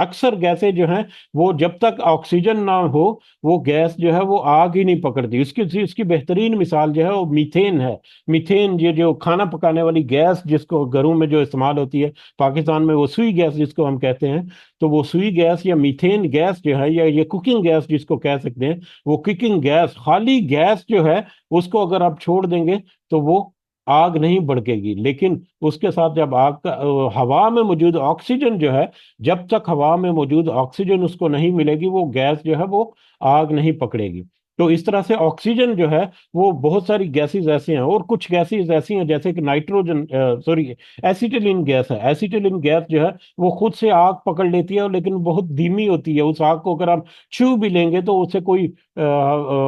اکثر گیسیں جو ہیں وہ جب تک آکسیجن نہ ہو وہ گیس جو ہے وہ آگ ہی نہیں پکڑتی۔ اس کی بہترین مثال جو ہے وہ میتھین ہے۔ میتھین یہ جو کھانا پکانے والی گیس جس کو گھروں میں جو استعمال ہوتی ہے، پاکستان میں وہ سوئی گیس جس کو ہم کہتے ہیں، تو وہ سوئی گیس یا میتھین گیس جو ہے، یا یہ کوکنگ گیس جس کو کہہ سکتے ہیں، وہ کوکنگ گیس، خالی گیس جو ہے اس کو اگر آپ چھوڑ دیں گے تو وہ آگ نہیں بھڑکے گی۔ لیکن اس کے ساتھ جب آگ کا ہوا میں موجود آکسیجن جو ہے، جب تک ہوا میں موجود آکسیجن اس کو نہیں ملے گی وہ گیس جو ہے وہ آگ نہیں پکڑے گی۔ تو اس طرح سے آکسیجن جو ہے وہ بہت ساری گیسز ایسی ہیں، اور کچھ گیسز ایسی ہیں جیسے کہ نائٹروجن سوری ایسیٹیلین گیس ہے۔ ایسیٹیلین گیس جو ہے وہ خود سے آگ پکڑ لیتی ہے، لیکن بہت دھیمی ہوتی ہے۔ اس آگ کو اگر ہم چھو بھی لیں گے تو اس سے کوئی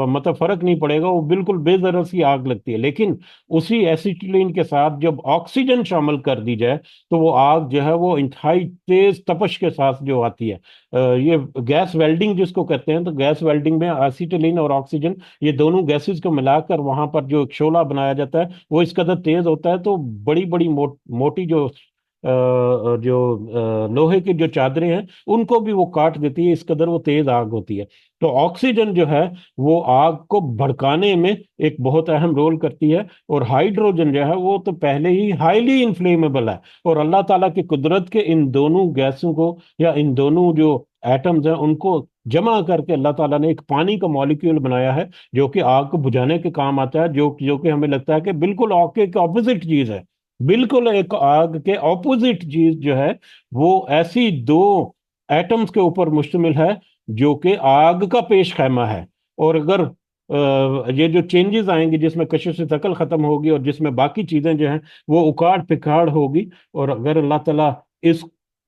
مطلب فرق نہیں پڑے گا، وہ بالکل بے ضرر سی آگ لگتی ہے۔ لیکن اسی ایسیٹیلین کے ساتھ جب آکسیجن شامل کر دی جائے تو وہ آگ جو ہے وہ انتہائی تیز تپش کے ساتھ جو آتی ہے، یہ گیس ویلڈنگ جس کو کہتے ہیں، تو گیس ویلڈنگ میں ایسیٹیلین اور آکسیجن یہ دونوں گیسز کو ملا کر وہاں پر جو ایک شعلہ بنایا جاتا ہے وہ اس قدر تیز ہوتا ہے، تو بڑی بڑی موٹی جو لوہے کی جو چادریں ہیں ان کو بھی وہ کاٹ دیتی ہے، اس قدر وہ تیز آگ ہوتی ہے۔ تو آکسیجن جو ہے وہ آگ کو بھڑکانے میں ایک بہت اہم رول کرتی ہے، اور ہائیڈروجن جو ہے وہ تو پہلے ہی ہائیلی انفلیمیبل ہے۔ اور اللہ تعالیٰ کی قدرت کے ان دونوں گیسوں کو یا ان دونوں جو ایٹمز ہیں ان کو جمع کر کے اللہ تعالیٰ نے ایک پانی کا مالیکیول بنایا ہے جو کہ آگ کو بجھانے کے کام آتا ہے، جو کہ ہمیں لگتا ہے کہ بالکل آگ کے ایک اپوزٹ چیز ہے۔ بالکل ایک آگ کے اپوزٹ چیز جو ہے وہ ایسی دو ایٹمز کے اوپر مشتمل ہے جو کہ آگ کا پیش خیمہ ہے۔ اور اگر یہ جو چینجز آئیں گی جس میں کشش ثقل ختم ہوگی اور جس میں باقی چیزیں جو ہیں وہ اکاڑ پکاڑ ہوگی، اور اگر اللہ تعالیٰ اس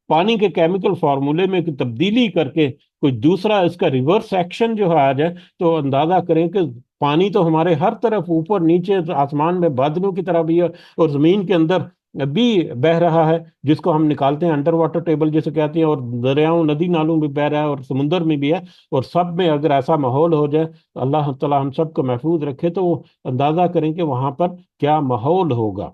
پانی کے کیمیکل فارمولے میں کوئی تبدیلی کر کے کوئی دوسرا اس کا ریورس ایکشن جو آ جائے، تو اندازہ کریں کہ پانی تو ہمارے ہر طرف اوپر نیچے آسمان میں بادلوں کی طرح بھی ہے، اور زمین کے اندر بھی بہ رہا ہے، جس کو ہم نکالتے ہیں انڈر واٹر ٹیبل جسے کہتے ہیں، اور دریاؤں ندی نالوں میں بہ رہا ہے، اور سمندر میں بھی ہے۔ اور سب میں اگر ایسا ماحول ہو جائے، اللہ تعالیٰ ہم سب کو محفوظ رکھے، تو اندازہ کریں کہ وہاں پر کیا ماحول ہوگا۔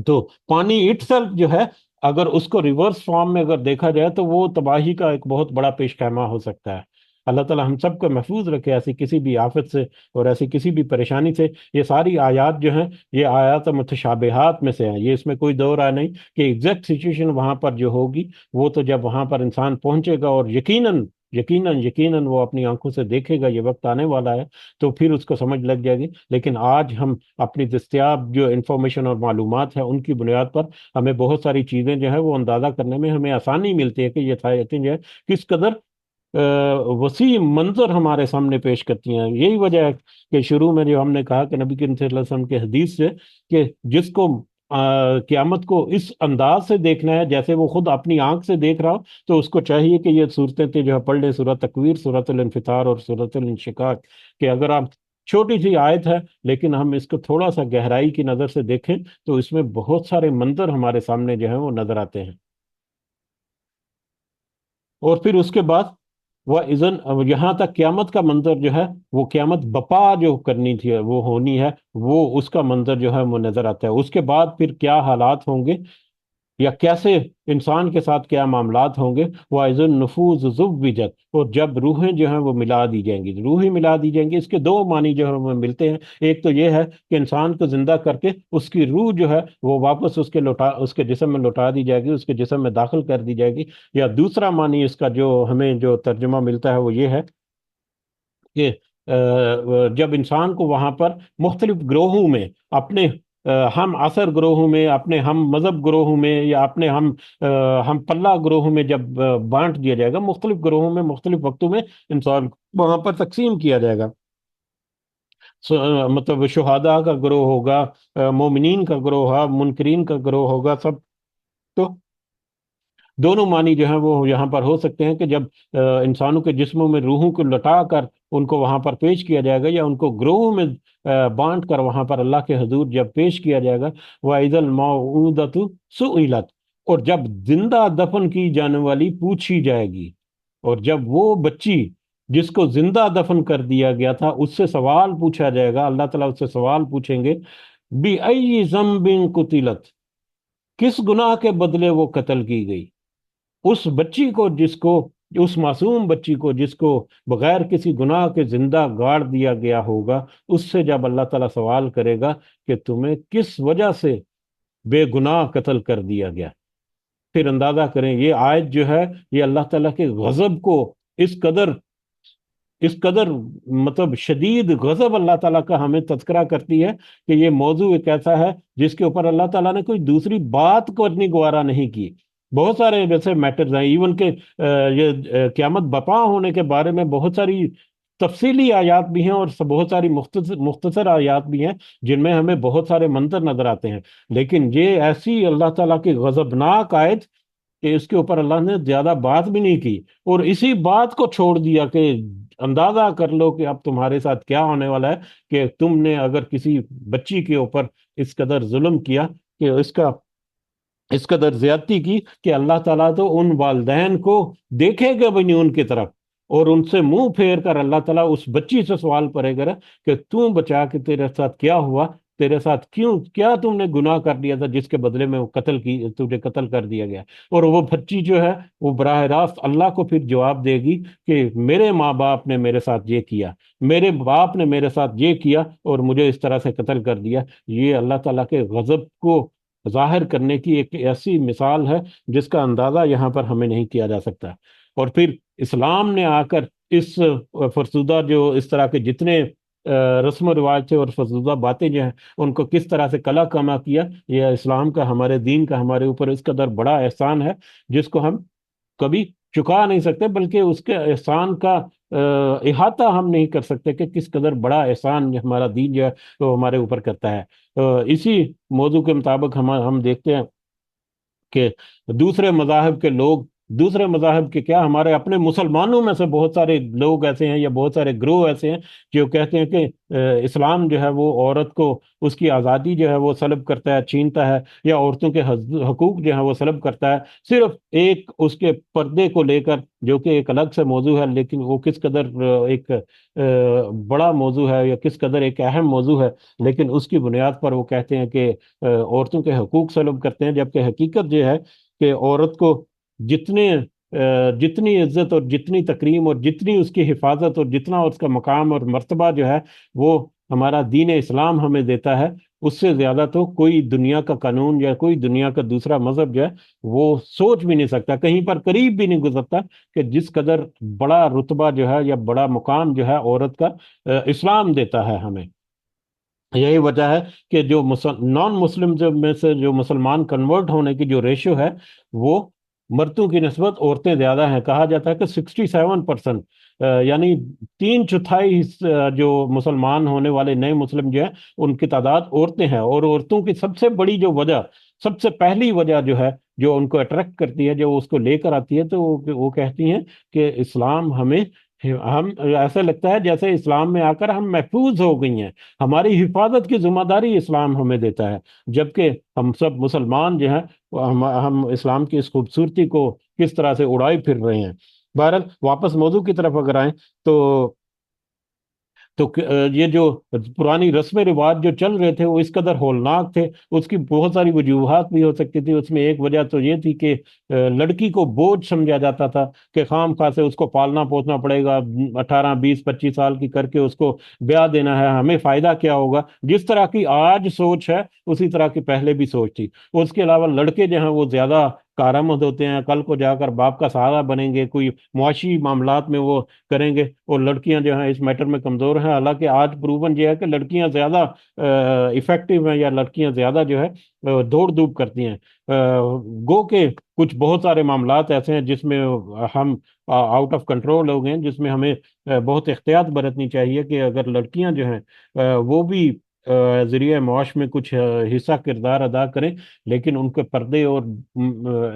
تو پانی اٹ سیلف جو ہے، اگر اس کو ریورس فارم میں اگر دیکھا جائے تو وہ تباہی کا ایک بہت بڑا پیش خیمہ ہو سکتا ہے۔ اللہ تعالیٰ ہم سب کو محفوظ رکھے ایسی کسی بھی آفت سے اور ایسی کسی بھی پریشانی سے۔ یہ ساری آیات جو ہیں یہ آیات متشابہات میں سے ہیں، یہ اس میں کوئی دو رائے نہیں کہ ایگزیکٹ سچویشن وہاں پر جو ہوگی وہ تو جب وہاں پر انسان پہنچے گا، اور یقیناً یقیناً یقیناً وہ اپنی آنکھوں سے دیکھے گا، یہ وقت آنے والا ہے، تو پھر اس کو سمجھ لگ جائے گی۔ لیکن آج ہم اپنی دستیاب جو انفارمیشن اور معلومات ہے ان کی بنیاد پر ہمیں بہت ساری چیزیں جو ہے وہ اندازہ کرنے میں ہمیں آسانی ملتی ہے کہ یہ تھایتیں جو ہے کس قدر وسیع منظر ہمارے سامنے پیش کرتی ہیں۔ یہی وجہ ہے کہ شروع میں جو ہم نے کہا کہ نبی کریم صلی اللہ علیہ وسلم کے حدیث سے کہ جس کو قیامت کو اس انداز سے دیکھنا ہے جیسے وہ خود اپنی آنکھ سے دیکھ رہا ہو، تو اس کو چاہیے کہ یہ صورتیں جو ہے پڑھ لیں، سورۃ تکویر، سورۃ الانفطار اور سورۃ الانشقاق، کہ اگر آپ چھوٹی سی آیت ہے لیکن ہم اس کو تھوڑا سا گہرائی کی نظر سے دیکھیں تو اس میں بہت سارے منظر ہمارے سامنے جو ہیں وہ نظر آتے ہیں۔ اور پھر اس کے بعد وہ اذن، یہاں تک قیامت کا منظر جو ہے، وہ قیامت بپا جو کرنی تھی، وہ ہونی ہے، وہ اس کا منظر جو ہے وہ نظر آتا ہے۔ اس کے بعد پھر کیا حالات ہوں گے یا کیسے انسان کے ساتھ کیا معاملات ہوں گے، وَإِذِ النُّفُوسُ زُوِّجَتْ، اور جب روحیں جو ہیں وہ ملا دی جائیں گی، روحیں ملا دی جائیں گی۔ اس کے دو معنی جو ہے وہ ملتے ہیں۔ ایک تو یہ ہے کہ انسان کو زندہ کر کے اس کی روح جو ہے وہ واپس اس کے جسم میں لوٹا دی جائے گی، اس کے جسم میں داخل کر دی جائے گی۔ یا دوسرا معنی اس کا جو ہمیں جو ترجمہ ملتا ہے وہ یہ ہے کہ جب انسان کو وہاں پر مختلف گروہوں میں، اپنے ہم عصر گروہوں میں، اپنے ہم مذہب گروہوں میں، یا اپنے ہم پلہ گروہوں میں جب بانٹ دیا جائے گا، مختلف گروہوں میں مختلف وقتوں میں انسان کو وہاں پر تقسیم کیا جائے گا۔ مطلب شہداء کا گروہ ہوگا، مومنین کا گروہ ہوگا، منکرین کا گروہ ہوگا، سب۔ تو دونوں معنی جو ہیں وہ یہاں پر ہو سکتے ہیں کہ جب انسانوں کے جسموں میں روحوں کو لٹا کر ان کو وہاں پر پیش کیا جائے گا، یا ان کو گروہوں میں بانٹ کر وہاں پر اللہ کے حضور جب پیش کیا جائے گا، وَإِذَا الْمَوْءُودَةُ سُئِلَتْ، اور جب زندہ دفن کی جانے والی پوچھی جائے گی، اور جب وہ بچی جس کو زندہ دفن کر دیا گیا تھا اس سے سوال پوچھا جائے گا، اللہ تعالیٰ اس سے سوال پوچھیں گے، بِأَيِّ ذَنبٍ قُتِلَتْ، کس گناہ کے بدلے وہ قتل کی گئی؟ اس بچی کو جس کو، اس معصوم بچی کو جس کو بغیر کسی گناہ کے زندہ گاڑ دیا گیا ہوگا، اس سے جب اللہ تعالیٰ سوال کرے گا کہ تمہیں کس وجہ سے بے گناہ قتل کر دیا گیا، پھر اندازہ کریں یہ آیت جو ہے یہ اللہ تعالیٰ کے غضب کو اس قدر مطلب شدید غضب اللہ تعالیٰ کا ہمیں تذکرہ کرتی ہے کہ یہ موضوع ایک ایسا ہے جس کے اوپر اللہ تعالیٰ نے کوئی دوسری بات کو اپنی گوارا نہیں کی۔ بہت سارے ویسے میٹرز ہیں، ایون کہ یہ قیامت بپا ہونے کے بارے میں بہت ساری تفصیلی آیات بھی ہیں اور بہت ساری مختصر آیات بھی ہیں جن میں ہمیں بہت سارے منظر نظر آتے ہیں، لیکن یہ ایسی اللہ تعالیٰ کی غضبناک آیت کہ اس کے اوپر اللہ نے زیادہ بات بھی نہیں کی، اور اسی بات کو چھوڑ دیا کہ اندازہ کر لو کہ اب تمہارے ساتھ کیا ہونے والا ہے، کہ تم نے اگر کسی بچی کے اوپر اس قدر ظلم کیا، کہ اس قدر زیادتی کی، کہ اللہ تعالیٰ تو ان والدین کو دیکھے گا بھی نہیں ان کی طرف، اور ان سے منہ پھیر کر اللہ تعالیٰ اس بچی سے سوال کرے گا کہ تم بچا کے تیرے ساتھ کیا ہوا، تیرے ساتھ کیا تم نے گناہ کر لیا تھا جس کے بدلے میں تجھے قتل کر دیا گیا۔ اور وہ بچی جو ہے وہ براہ راست اللہ کو پھر جواب دے گی کہ میرے ماں باپ نے میرے ساتھ یہ کیا، میرے باپ نے میرے ساتھ یہ کیا اور مجھے اس طرح سے قتل کر دیا۔ یہ اللہ تعالیٰ کے غضب کو ظاہر کرنے کی ایک ایسی مثال ہے جس کا اندازہ یہاں پر ہمیں نہیں کیا جا سکتا۔ اور پھر اسلام نے آ کر اس فرسودہ جو اس طرح کے جتنے رسم و رواج تھے اور فرسودہ باتیں جو ہیں ان کو کس طرح سے کلا کما کیا، یہ اسلام کا، ہمارے دین کا ہمارے اوپر اس قدر بڑا احسان ہے جس کو ہم کبھی چکا نہیں سکتے، بلکہ اس کے احسان کا احاطہ ہم نہیں کر سکتے کہ کس قدر بڑا احسان ہمارا دین جو ہے وہ ہمارے اوپر کرتا ہے۔ اسی موضوع کے مطابق ہم دیکھتے ہیں کہ دوسرے مذاہب کے کیا، ہمارے اپنے مسلمانوں میں سے بہت سارے لوگ ایسے ہیں یا بہت سارے گروہ ایسے ہیں جو کہتے ہیں کہ اسلام جو ہے وہ عورت کو اس کی آزادی جو ہے وہ سلب کرتا ہے، چھینتا ہے، یا عورتوں کے حقوق جو ہے وہ سلب کرتا ہے، صرف ایک اس کے پردے کو لے کر، جو کہ ایک الگ سے موضوع ہے، لیکن وہ کس قدر ایک بڑا موضوع ہے یا کس قدر ایک اہم موضوع ہے، لیکن اس کی بنیاد پر وہ کہتے ہیں کہ عورتوں کے حقوق سلب کرتے ہیں، جبکہ حقیقت یہ ہے کہ عورت کو جتنی عزت اور جتنی تکریم اور جتنی اس کی حفاظت اور جتنا اس کا مقام اور مرتبہ جو ہے وہ ہمارا دین اسلام ہمیں دیتا ہے، اس سے زیادہ تو کوئی دنیا کا قانون یا کوئی دنیا کا دوسرا مذہب جو ہے وہ سوچ بھی نہیں سکتا، کہیں پر قریب بھی نہیں گزرتا کہ جس قدر بڑا رتبہ جو ہے یا بڑا مقام جو ہے عورت کا اسلام دیتا ہے ہمیں۔ یہی وجہ ہے کہ جو نان مسلم میں سے جو مسلمان کنورٹ ہونے کی جو ریشو ہے وہ مردوں کی نسبت عورتیں زیادہ ہیں۔ کہا جاتا ہے کہ 67%، یعنی 3/4 جو مسلمان ہونے والے نئے مسلم جو ہیں ان کی تعداد عورتیں ہیں، اور عورتوں کی سب سے بڑی جو وجہ، سب سے پہلی وجہ جو ہے جو ان کو اٹریکٹ کرتی ہے، جو اس کو لے کر آتی ہے، تو وہ کہتی ہیں کہ اسلام ہمیں، ہم ایسا لگتا ہے جیسے اسلام میں آ کر ہم محفوظ ہو گئی ہیں، ہماری حفاظت کی ذمہ داری اسلام ہمیں دیتا ہے، جبکہ ہم سب مسلمان جو ہیں ہم اسلام کی اس خوبصورتی کو کس طرح سے اڑائے پھر رہے ہیں۔ بہرحال واپس موضوع کی طرف اگر آئیں تو یہ جو پرانی رسم رواج جو چل رہے تھے وہ اس قدر ہولناک تھے، اس کی بہت ساری وجوہات بھی ہو سکتی تھی۔ اس میں ایک وجہ تو یہ تھی کہ لڑکی کو بوجھ سمجھا جاتا تھا کہ خام خواہ سے اس کو پالنا پوسنا پڑے گا، 18 20 25 سال کی کر کے اس کو بیاہ دینا ہے، ہمیں فائدہ کیا ہوگا۔ جس طرح کی آج سوچ ہے اسی طرح کی پہلے بھی سوچ تھی۔ اس کے علاوہ لڑکے جو ہیں وہ زیادہ کارآمد ہوتے ہیں، کل کو جا کر باپ کا سہارا بنیں گے، کوئی معاشی معاملات میں وہ کریں گے، اور لڑکیاں جو ہیں اس میٹر میں کمزور ہیں۔ حالانکہ آج پروون یہ ہے کہ لڑکیاں زیادہ افیکٹو ہیں، یا لڑکیاں زیادہ جو ہے دوڑ دھوپ کرتی ہیں۔ گو کہ کچھ بہت سارے معاملات ایسے ہیں جس میں ہم آؤٹ آف کنٹرول ہو گئے ہیں، جس میں ہمیں بہت احتیاط برتنی چاہیے کہ اگر لڑکیاں جو ہیں وہ بھی ذریعہ معاش میں کچھ حصہ کردار ادا کریں، لیکن ان کے پردے اور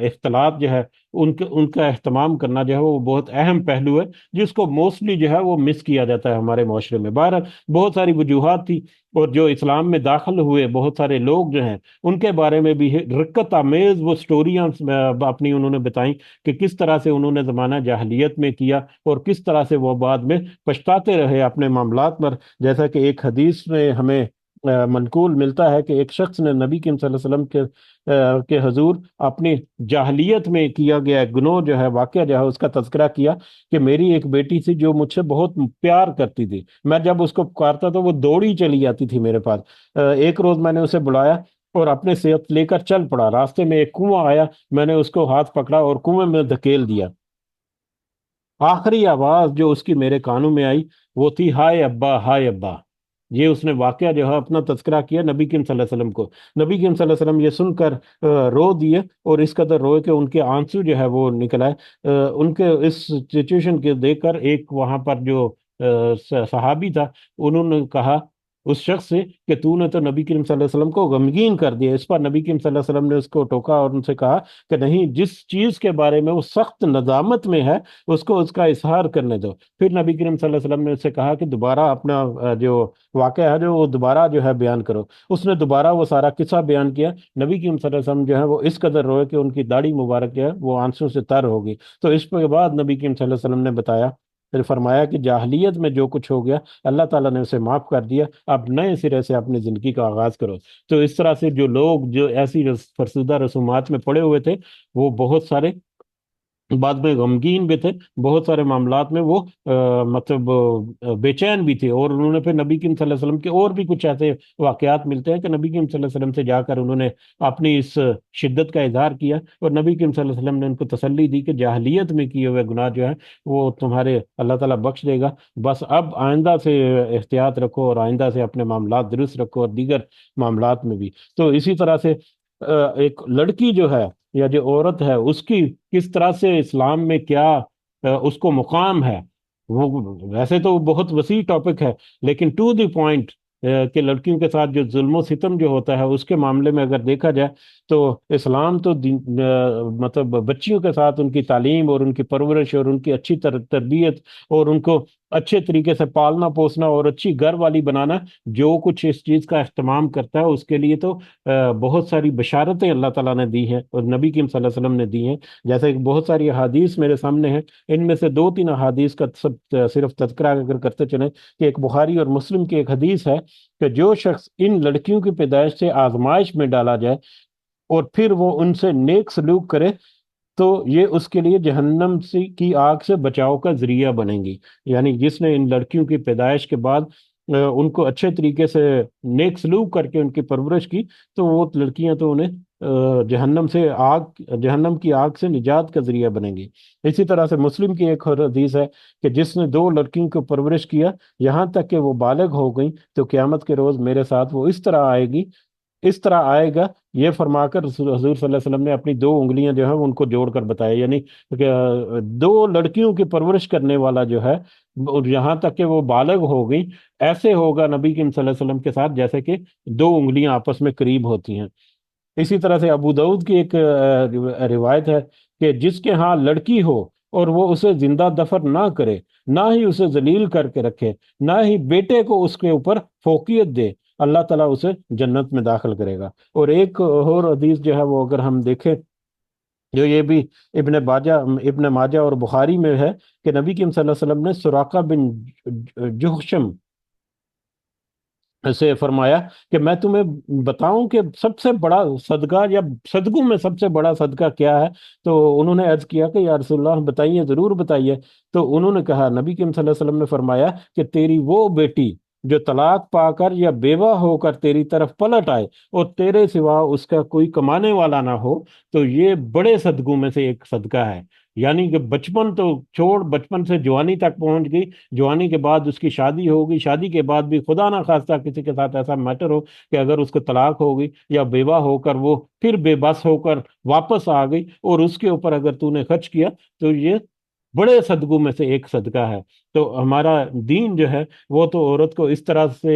اختلاط جو ہے ان کا اہتمام کرنا جو ہے وہ بہت اہم پہلو ہے، جس کو موسٹلی جو ہے وہ مس کیا جاتا ہے ہمارے معاشرے میں۔ بہرحال بہت ساری وجوہات تھی، اور جو اسلام میں داخل ہوئے بہت سارے لوگ جو ہیں ان کے بارے میں بھی رکت آمیز وہ سٹوریاں اپنی انہوں نے بتائیں کہ کس طرح سے انہوں نے زمانہ جاہلیت میں کیا، اور کس طرح سے وہ بعد میں پچھتاتے رہے اپنے معاملات پر۔ جیسا کہ ایک حدیث میں ہمیں منقول ملتا ہے کہ ایک شخص نے نبی کریم صلی اللہ علیہ وسلم کے حضور اپنی جاہلیت میں کیا گیا گناہ جو ہے، واقعہ جو ہے اس کا تذکرہ کیا کہ میری ایک بیٹی تھی جو مجھ سے بہت پیار کرتی تھی، میں جب اس کو پکارتا تو وہ دوڑی چلی آتی تھی میرے پاس۔ ایک روز میں نے اسے بلایا اور اپنے صحت لے کر چل پڑا، راستے میں ایک کنواں آیا، میں نے اس کو ہاتھ پکڑا اور کنویں میں دھکیل دیا۔ آخری آواز جو اس کی میرے کانوں میں آئی وہ تھی ہائے ابا، ہائے ابا۔ یہ اس نے واقعہ جو ہے اپنا تذکرہ کیا نبی کریم صلی اللہ علیہ وسلم کو۔ نبی کریم صلی اللہ علیہ وسلم یہ سن کر رو دیے، اور اس قدر روئے کہ ان کے آنسو جو ہے وہ نکل آئے۔ ان کے اس سچویشن کے دیکھ کر ایک وہاں پر جو صحابی تھا انہوں نے کہا اس شخص سے کہ تو نے تو نبی کریم صلی اللہ علیہ وسلم کو غمگین کر دیا۔ اس پر نبی کریم صلی اللہ علیہ وسلم نے اس کو ٹوکا اور ان سے کہا کہ نہیں، جس چیز کے بارے میں وہ سخت ندامت میں ہے اس کو اس کا اظہار کرنے دو۔ پھر نبی کریم صلی اللہ علیہ وسلم نے اس سے کہا کہ دوبارہ اپنا جو واقعہ ہے جو وہ دوبارہ جو ہے بیان کرو۔ اس نے دوبارہ وہ سارا قصہ بیان کیا۔ نبی کریم صلی اللہ علیہ وسلم جو ہے وہ اس قدر روئے کہ ان کی داڑھی مبارک جو ہے وہ آنسوں سے تر ہو گئی۔ تو اس کے بعد نبی کریم صلی اللہ علیہ وسلم نے بتایا، پھر فرمایا کہ جاہلیت میں جو کچھ ہو گیا اللہ تعالیٰ نے اسے معاف کر دیا، اب نئے سرے سے اپنی زندگی کا آغاز کرو۔ تو اس طرح سے جو لوگ جو ایسی فرسودہ رسومات میں پڑے ہوئے تھے وہ بہت سارے بعد میں غمگین بھی تھے، بہت سارے معاملات میں وہ مطلب بے چین بھی تھے، اور انہوں نے پھر نبی کریم صلی اللہ علیہ وسلم کے اور بھی کچھ ایسے واقعات ملتے ہیں کہ نبی کریم صلی اللہ علیہ وسلم سے جا کر انہوں نے اپنی اس شدت کا اظہار کیا، اور نبی کریم صلی اللہ علیہ وسلم نے ان کو تسلی دی کہ جاہلیت میں کیے ہوئے گناہ جو ہے وہ تمہارے اللہ تعالیٰ بخش دے گا، بس اب آئندہ سے احتیاط رکھو، اور آئندہ سے اپنے معاملات درست رکھو، اور دیگر معاملات میں بھی۔ تو اسی طرح سے ایک لڑکی جو ہے یا جو عورت ہے اس کی کس طرح سے اسلام میں کیا اس کو مقام ہے، وہ ویسے تو بہت وسیع ٹاپک ہے، لیکن ٹو دی پوائنٹ کہ لڑکیوں کے ساتھ جو ظلم و ستم جو ہوتا ہے اس کے معاملے میں اگر دیکھا جائے تو اسلام تو مطلب بچیوں کے ساتھ ان کی تعلیم اور ان کی پرورش اور ان کی اچھی تربیت اور ان کو اچھے طریقے سے پالنا پوسنا اور اچھی گھر والی بنانا، جو کچھ اس چیز کا اہتمام کرتا ہے اس کے لیے تو بہت ساری بشارتیں اللہ تعالیٰ نے دی ہیں اور نبی کریم صلی اللہ علیہ وسلم نے دی ہیں۔ جیسے کہ بہت ساری احادیث میرے سامنے ہیں، ان میں سے 2 3 احادیث کا صرف تذکرہ اگر کرتے چلیں کہ ایک بخاری اور مسلم کی ایک حدیث ہے کہ جو شخص ان لڑکیوں کی پیدائش سے آزمائش میں ڈالا جائے اور پھر وہ ان سے نیک سلوک کرے تو یہ اس کے لیے جہنم کی آگ سے بچاؤ کا ذریعہ بنیں گی۔ یعنی جس نے ان لڑکیوں کی پیدائش کے بعد ان کو اچھے طریقے سے نیک سلوک کر کے ان کی پرورش کی، تو وہ لڑکیاں تو انہیں جہنم کی آگ سے نجات کا ذریعہ بنیں گی۔ اسی طرح سے مسلم کی ایک اور حدیث ہے کہ جس نے دو لڑکیوں کو پرورش کیا یہاں تک کہ وہ بالغ ہو گئیں تو قیامت کے روز میرے ساتھ وہ اس طرح آئے گا، یہ فرما کر حضور صلی اللہ علیہ وسلم نے اپنی دو انگلیاں جو ہیں وہ ان کو جوڑ کر بتایا، یعنی کہ دو لڑکیوں کی پرورش کرنے والا جو ہے یہاں تک کہ وہ بالغ ہو گئی، ایسے ہوگا نبی کریم صلی اللہ علیہ وسلم کے ساتھ جیسے کہ دو انگلیاں آپس میں قریب ہوتی ہیں۔ اسی طرح سے ابو داؤد کی ایک روایت ہے کہ جس کے ہاں لڑکی ہو اور وہ اسے زندہ دفن نہ کرے، نہ ہی اسے ذلیل کر کے رکھے، نہ ہی بیٹے کو اس کے اوپر فوقیت دے، اللہ تعالیٰ اسے جنت میں داخل کرے گا۔ اور ایک اور حدیث جو ہے وہ اگر ہم دیکھیں، جو یہ بھی ابن ماجہ اور بخاری میں ہے، کہ نبی کریم صلی اللہ علیہ وسلم نے سراقہ بن جخشم سے فرمایا کہ میں تمہیں بتاؤں کہ سب سے بڑا صدقہ یا صدقوں میں سب سے بڑا صدقہ کیا ہے؟ تو انہوں نے عرض کیا کہ یا رسول اللہ بتائیے، ضرور بتائیے۔ تو انہوں نے کہا، نبی کریم صلی اللہ علیہ وسلم نے فرمایا کہ تیری وہ بیٹی جو طلاق پا کر یا بیوہ ہو کر تیری طرف پلٹ آئے اور تیرے سوا اس کا کوئی کمانے والا نہ ہو، تو یہ بڑے صدقوں میں سے ایک صدقہ ہے۔ یعنی کہ بچپن تو چھوڑ، بچپن سے جوانی تک پہنچ گئی، جوانی کے بعد اس کی شادی ہوگی، شادی کے بعد بھی خدا نہ خواستہ کسی کے ساتھ ایسا میٹر ہو کہ اگر اس کو طلاق ہو گئی یا بیوہ ہو کر وہ پھر بے بس ہو کر واپس آ گئی اور اس کے اوپر اگر تو نے خرچ کیا، تو یہ بڑے صدقوں میں سے ایک صدقہ ہے۔ تو ہمارا دین جو ہے وہ تو عورت کو اس طرح سے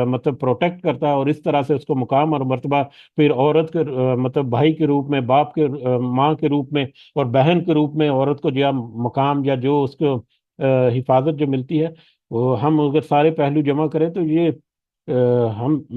مطلب پروٹیکٹ کرتا ہے، اور اس طرح سے اس کو مقام اور مرتبہ پھر عورت کے مطلب بھائی کے روپ میں، باپ کے ماں کے روپ میں اور بہن کے روپ میں عورت کو جو مقام یا جو اس کو حفاظت جو ملتی ہے، وہ ہم اگر سارے پہلو جمع کریں تو یہ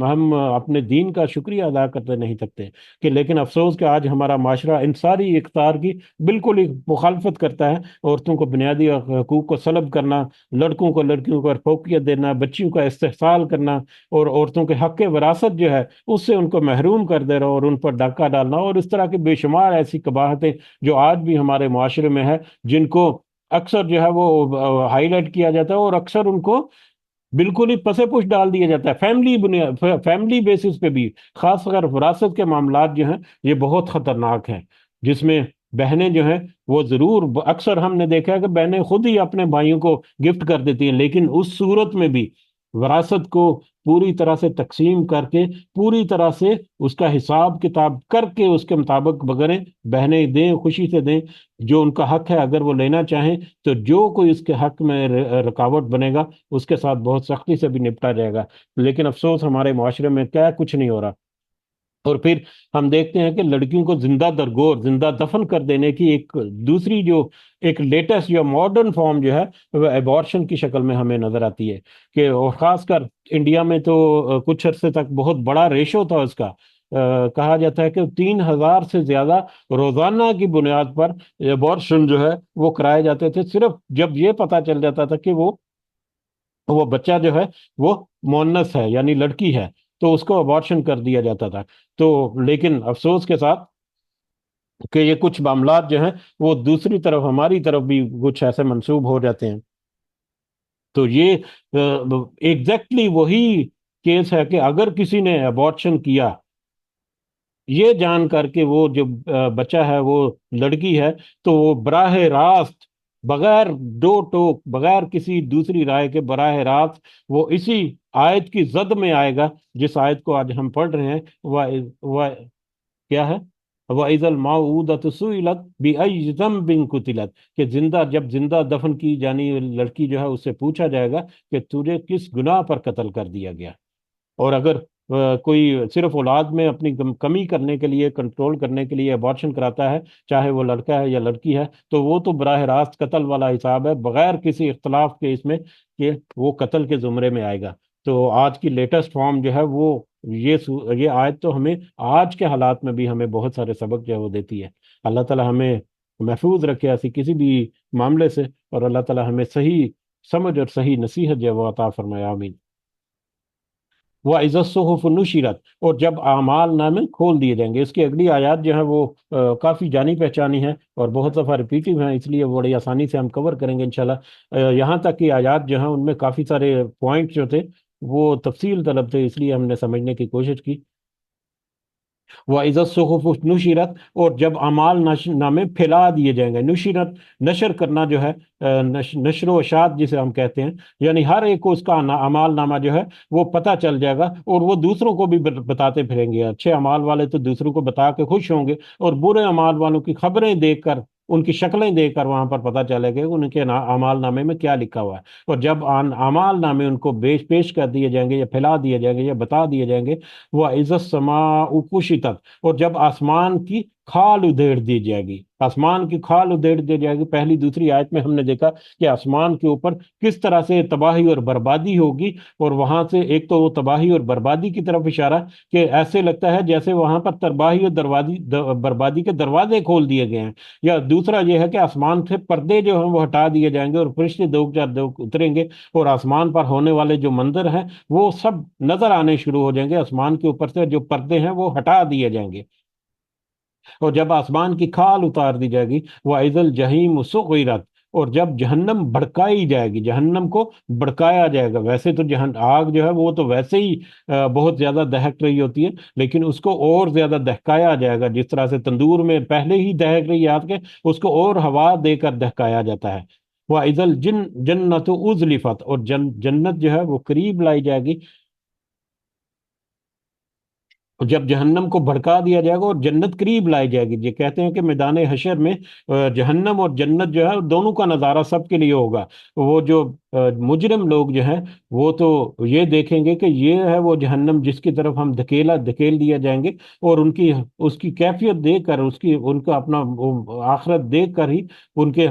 ہم اپنے دین کا شکریہ ادا کرتے نہیں سکتے کہ، لیکن افسوس کہ آج ہمارا معاشرہ ان ساری اقدار کی بالکل ہی مخالفت کرتا ہے۔ عورتوں کو بنیادی حقوق کو سلب کرنا، لڑکوں کو لڑکیوں پر فوقیت دینا، بچیوں کا استحصال کرنا، اور عورتوں کے حق وراثت جو ہے اس سے ان کو محروم کر دے رہا اور ان پر ڈاکہ ڈالنا، اور اس طرح کے بے شمار ایسی قباحتیں جو آج بھی ہمارے معاشرے میں ہے، جن کو اکثر جو ہے وہ ہائی لائٹ کیا جاتا ہے اور اکثر ان کو بالکل ہی پسے پش ڈال دیا جاتا ہے، فیملی بیسس پہ بھی، خاص کر وراثت کے معاملات جو ہیں یہ بہت خطرناک ہیں، جس میں بہنیں جو ہیں وہ ضرور، اکثر ہم نے دیکھا ہے کہ بہنیں خود ہی اپنے بھائیوں کو گفٹ کر دیتی ہیں، لیکن اس صورت میں بھی وراثت کو پوری طرح سے تقسیم کر کے، پوری طرح سے اس کا حساب کتاب کر کے اس کے مطابق بغیر بہنیں دیں، خوشی سے دیں، جو ان کا حق ہے اگر وہ لینا چاہیں، تو جو کوئی اس کے حق میں رکاوٹ بنے گا اس کے ساتھ بہت سختی سے بھی نپٹا جائے گا۔ لیکن افسوس ہمارے معاشرے میں کیا کچھ نہیں ہو رہا۔ اور پھر ہم دیکھتے ہیں کہ لڑکیوں کو زندہ درگور، زندہ دفن کر دینے کی ایک دوسری جو ایک لیٹسٹ یا ماڈرن فارم جو ہے وہ ایبارشن کی شکل میں ہمیں نظر آتی ہے، کہ اور خاص کر انڈیا میں تو کچھ عرصے تک بہت بڑا ریشو تھا اس کا، کہا جاتا ہے کہ 3,000 سے زیادہ روزانہ کی بنیاد پر ایبارشن جو ہے وہ کرائے جاتے تھے، صرف جب یہ پتا چل جاتا تھا کہ وہ بچہ جو ہے وہ مؤنث ہے یعنی لڑکی ہے، تو اس کو ابارشن کر دیا جاتا تھا۔ تو لیکن افسوس کے ساتھ کہ یہ کچھ معاملات جو ہیں وہ دوسری طرف ہماری طرف بھی کچھ ایسے منسوب ہو جاتے ہیں۔ تو یہ ایگزیکٹلی وہی کیس ہے کہ اگر کسی نے ابارشن کیا یہ جان کر کے وہ جو بچہ ہے وہ لڑکی ہے، تو وہ براہ راست، بغیر دو ٹوک، بغیر کسی دوسری رائے کے، براہ راست وہ اسی آیت کی زد میں آئے گا جس آیت کو آج ہم پڑھ رہے ہیں، وہ کیا ہے، وَإِذَا الْمَوْءُودَةُ سُئِلَتْ بِأَيِّ ذَنبٍ قُتِلَتْ، کہ جب زندہ دفن کی جانی لڑکی جو ہے اس سے پوچھا جائے گا کہ تجھے کس گناہ پر قتل کر دیا گیا۔ اور اگر کوئی صرف اولاد میں اپنی کمی کرنے کے لیے، کنٹرول کرنے کے لیے ابارشن کراتا ہے، چاہے وہ لڑکا ہے یا لڑکی ہے، تو وہ تو براہ راست قتل والا حساب ہے، بغیر کسی اختلاف کے اس میں کہ وہ قتل کے زمرے میں آئے گا۔ تو آج کی لیٹسٹ فارم جو ہے وہ یہ آیت تو ہمیں آج کے حالات میں بھی ہمیں بہت سارے سبق جو ہے وہ دیتی ہے۔ اللہ تعالی ہمیں محفوظ رکھے ایسی کسی بھی معاملے سے، اور اللہ تعالی ہمیں صحیح سمجھ اور صحیح نصیحت جو ہے وہ عطا فرمائے، آمین۔ وَإِذَا الصُّحُفُ نُشِرَتْ، اور جب اعمال نامے کھول دیے جائیں گے۔ اس کی اگلی آیات جو ہیں وہ کافی جانی پہچانی ہیں اور بہت دفعہ ریپیٹیو ہیں، اس لیے بڑی آسانی سے ہم کور کریں گے انشاءاللہ۔ یہاں تک کہ آیات جو ہیں ان میں کافی سارے پوائنٹ جو تھے وہ تفصیل طلب تھے، اس لیے ہم نے سمجھنے کی کوشش کی۔ وَإِذَا الصُّحُفُ نُشِرَت، اور جب اعمال نامے پھیلا دیے جائیں گے۔ نشرت، نشر کرنا جو ہے، نشر و اشاعت جسے ہم کہتے ہیں، یعنی ہر ایک کو اس کا اعمال نامہ جو ہے وہ پتہ چل جائے گا، اور وہ دوسروں کو بھی بتاتے پھریں گے۔ اچھے اعمال والے تو دوسروں کو بتا کے خوش ہوں گے، اور برے اعمال والوں کی خبریں دیکھ کر، ان کی شکلیں دیکھ کر وہاں پر پتہ چلے گا کہ ان کے اعمال نامے میں کیا لکھا ہوا ہے۔ اور جب اعمال نامے ان کو پیش کر دیے جائیں گے، یا پھیلا دیے جائیں گے، یا بتا دیے جائیں گے، وہ عزت سما کشطت، اور جب آسمان کی کھال ادھیڑ دی جائے گی، آسمان کی کھال ادھیڑ دی جائے گی۔ پہلی دوسری آیت میں ہم نے دیکھا کہ آسمان کے اوپر کس طرح سے تباہی اور بربادی ہوگی، اور وہاں سے ایک تو وہ تباہی اور بربادی کی طرف اشارہ، کہ ایسے لگتا ہے جیسے وہاں پر تباہی اور بربادی کے دروازے کھول دیے گئے ہیں۔ یا دوسرا یہ ہے کہ آسمان سے پردے جو ہیں وہ ہٹا دیے جائیں گے، اور فرشتے دو چار دو اتریں گے، اور آسمان پر ہونے والے جو منظر ہیں وہ سب نظر آنے شروع ہو جائیں گے۔ آسمان کے اوپر سے جو پردے ہیں وہ ہٹا دیے جائیں گے، اور جب آسمان کی کھال اتار دی جائے گی، وَإِذَا الْجَحِيمُ سُعِّرَتْ، اور جب جہنم بھڑکائی جائے گی، جہنم کو بھڑکایا جائے گا۔ ویسے تو آگ جو ہے وہ تو ویسے ہی بہت زیادہ دہک رہی ہوتی ہے، لیکن اس کو اور زیادہ دہکایا جائے گا، جس طرح سے تندور میں پہلے ہی دہک رہی ہے آگ کے، اس کو اور ہوا دے کر دہکایا جاتا ہے۔ وَإِذَا الْجَنَّةُ أُزْلِفَتْ، اور جنت جو ہے وہ قریب لائی جائے گی۔ جب جہنم کو بھڑکا دیا جائے گا اور جنت قریب لائی جائے گی، یہ کہتے ہیں کہ میدان حشر میں جہنم اور جنت جو ہے دونوں کا نظارہ سب کے لیے ہوگا۔ وہ جو مجرم لوگ جو ہیں وہ تو یہ دیکھیں گے کہ یہ ہے وہ جہنم جس کی طرف ہم دھکیل دیا جائیں گے، اور اس کی کیفیت دیکھ کر، ان کا اپنا آخرت دیکھ کر ہی ان کے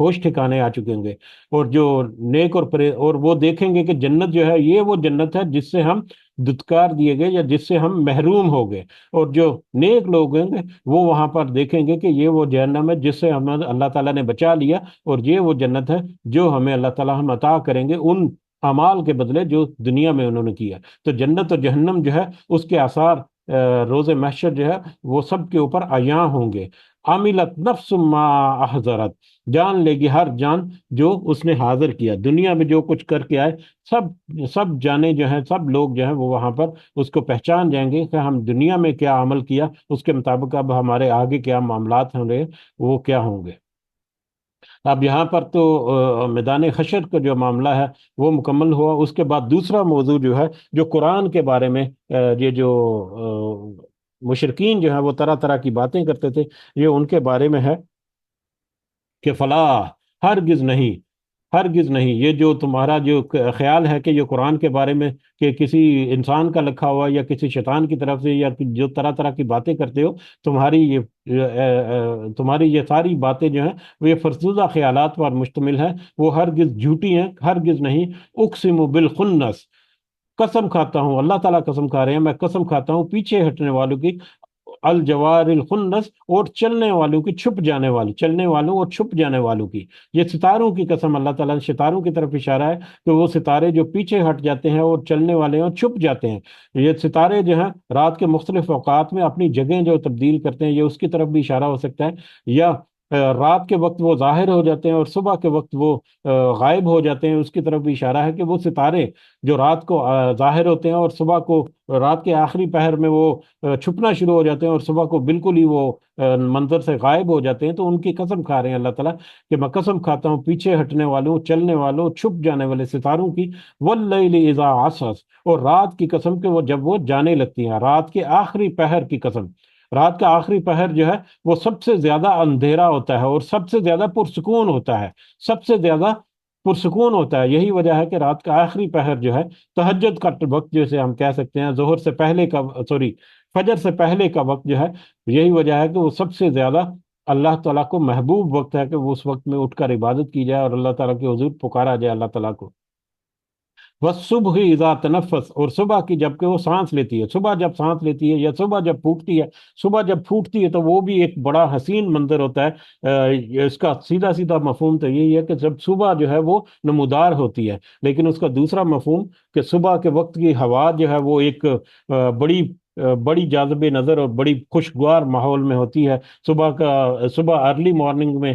ہوش ٹھکانے آ چکیں گے۔ اور جو نیک اور وہ دیکھیں گے کہ جنت جو ہے یہ وہ جنت ہے جس سے ہم دتکار دیے گئے، یا جس سے ہم محروم ہو گئے۔ اور جو نیک لوگ ہیں گے وہ وہاں پر دیکھیں گے کہ یہ وہ جہنم ہے جس سے ہمیں اللہ تعالیٰ نے بچا لیا، اور یہ وہ جنت ہے جو ہمیں اللہ تعالیٰ ہم عطا کریں گے ان اعمال کے بدلے جو دنیا میں انہوں نے کیا۔ تو جنت اور جہنم جو ہے اس کے آثار روز محشر جو ہے وہ سب کے اوپر عیاں ہوں گے۔ عاملت نفس ما احضرت، جان لے گی ہر جان جو اس نے حاضر کیا، دنیا میں جو کچھ کر کے آئے، سب جانے جو ہیں، سب لوگ جو ہیں وہ وہاں پر اس کو پہچان جائیں گے کہ ہم دنیا میں کیا عمل کیا، اس کے مطابق اب ہمارے آگے کیا معاملات ہوں گے، وہ کیا ہوں گے۔ اب یہاں پر تو میدان حشر کا جو معاملہ ہے وہ مکمل ہوا۔ اس کے بعد دوسرا موضوع جو ہے، جو قرآن کے بارے میں یہ جو مشرکین جو ہیں وہ طرح طرح کی باتیں کرتے تھے، یہ ان کے بارے میں ہے کہ فلاح ہرگز نہیں، ہرگز نہیں، یہ جو تمہارا جو خیال ہے کہ یہ قرآن کے بارے میں کہ کسی انسان کا لکھا ہوا یا کسی شیطان کی طرف سے، یا جو طرح طرح کی باتیں کرتے ہو، تمہاری یہ ساری باتیں جو ہیں وہ یہ فرسودہ خیالات پر مشتمل ہے، وہ ہرگز جھوٹی ہیں، ہرگز نہیں۔ اقسم بالخنس، قسم کھاتا ہوں، اللہ تعالیٰ قسم کھا رہے ہیں، میں قسم کھاتا ہوں پیچھے ہٹنے والوں کی، الجوار الخنس، اور چلنے والوں کی، چھپ جانے والی، چلنے والوں اور چھپ جانے والوں کی۔ یہ ستاروں کی قسم، اللہ تعالیٰ نے ستاروں کی طرف اشارہ ہے کہ وہ ستارے جو پیچھے ہٹ جاتے ہیں اور چلنے والے ہیں اور چھپ جاتے ہیں۔ یہ ستارے جو ہیں رات کے مختلف اوقات میں اپنی جگہیں جو تبدیل کرتے ہیں، یہ اس کی طرف بھی اشارہ ہو سکتا ہے، یا رات کے وقت وہ ظاہر ہو جاتے ہیں اور صبح کے وقت وہ غائب ہو جاتے ہیں، اس کی طرف بھی اشارہ ہے کہ وہ ستارے جو رات کو ظاہر ہوتے ہیں اور صبح کو، رات کے آخری پہر میں وہ چھپنا شروع ہو جاتے ہیں، اور صبح کو بالکل ہی وہ منظر سے غائب ہو جاتے ہیں، تو ان کی قسم کھا رہے ہیں اللہ تعالیٰ کہ میں قسم کھاتا ہوں پیچھے ہٹنے والوں، چلنے والوں، چھپ جانے والے ستاروں کی، واللیل اذا عسعس، اور رات کی قسم کہ وہ جب وہ جانے لگتی ہیں، رات کے آخری پہر کی قسم۔ رات کا آخری پہر جو ہے وہ سب سے زیادہ اندھیرا ہوتا ہے، اور سب سے زیادہ پرسکون ہوتا ہے، سب سے زیادہ پرسکون ہوتا ہے۔ یہی وجہ ہے کہ رات کا آخری پہر جو ہے، تہجد کا وقت جسے ہم کہہ سکتے ہیں، ظہر سے پہلے کا، سوری، فجر سے پہلے کا وقت جو ہے، یہی وجہ ہے کہ وہ سب سے زیادہ اللہ تعالیٰ کو محبوب وقت ہے، کہ وہ اس وقت میں اٹھ کر عبادت کی جائے اور اللہ تعالیٰ کے حضور پکارا جائے اللہ تعالیٰ کو۔ وَالصُّبْحِ إِذَا تَنَفَّسَ، اور صبح کی جب کہ وہ سانس لیتی ہے، صبح جب سانس لیتی ہے یا صبح جب پھوٹتی ہے، صبح جب پھوٹتی ہے تو وہ بھی ایک بڑا حسین منظر ہوتا ہے۔ اس کا سیدھا سیدھا مفہوم تو یہی ہے کہ جب صبح جو ہے وہ نمودار ہوتی ہے، لیکن اس کا دوسرا مفہوم کہ صبح کے وقت کی ہوا جو ہے وہ ایک بڑی جاذب نظر اور بڑی خوشگوار ماحول میں ہوتی ہے۔ صبح ارلی مارننگ میں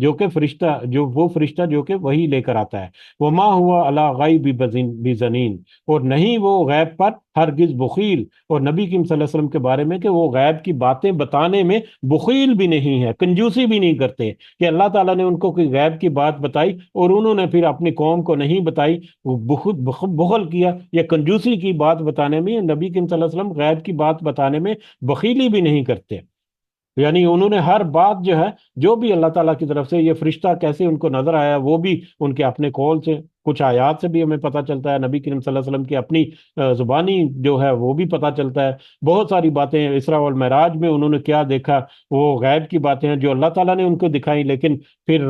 جو کہ فرشتہ جو وہ فرشتہ جو کہ وہی لے کر آتا ہے. وما ہوا علی غیب بزنین، اور نہیں وہ غیب پر ہرگز بخیل. اور نبی کریم صلی اللہ علیہ وسلم کے بارے میں کہ وہ غیب کی باتیں بتانے میں بخیل بھی نہیں ہے، کنجوسی بھی نہیں کرتے کہ اللہ تعالیٰ نے ان کو کوئی غیب کی بات بتائی اور انہوں نے پھر اپنی قوم کو نہیں بتائی، وہ بخل کیا یا کنجوسی کی بات بتانے میں. نبی کریم صلی اللہ علیہ وسلم غیب کی بات بتانے میں بخیلی بھی نہیں کرتے. یعنی انہوں نے ہر بات جو ہے، جو بھی اللہ تعالیٰ کی طرف سے، یہ فرشتہ کیسے ان کو نظر آیا وہ بھی ان کے اپنے قول سے، کچھ آیات سے بھی ہمیں پتہ چلتا ہے، نبی کریم صلی اللہ علیہ وسلم کی اپنی زبانی جو ہے وہ بھی پتہ چلتا ہے. بہت ساری باتیں اسراء والمعراج میں انہوں نے کیا دیکھا، وہ غیب کی باتیں ہیں جو اللہ تعالیٰ نے ان کو دکھائی، لیکن پھر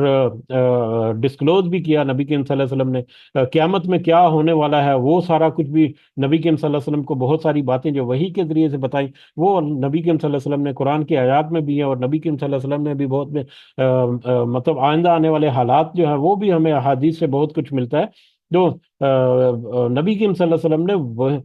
ڈسکلوز بھی کیا نبی کریم صلی اللہ علیہ وسلم نے. قیامت میں کیا ہونے والا ہے وہ سارا کچھ بھی نبی کریم صلی اللہ علیہ وسلم کو بہت ساری باتیں جو وحی کے ذریعے سے بتائیں، وہ نبی کریم صلی اللہ علیہ وسلم نے قرآن کی آیات میں بھی ہیں، اور نبی کریم صلی اللہ علیہ وسلم نے بھی بہت مطلب آئندہ آنے والے حالات جو ہیں وہ بھی ہمیں احادیث سے بہت کچھ ملتا ہے. جو نبی کریم صلی اللہ علیہ وسلم نے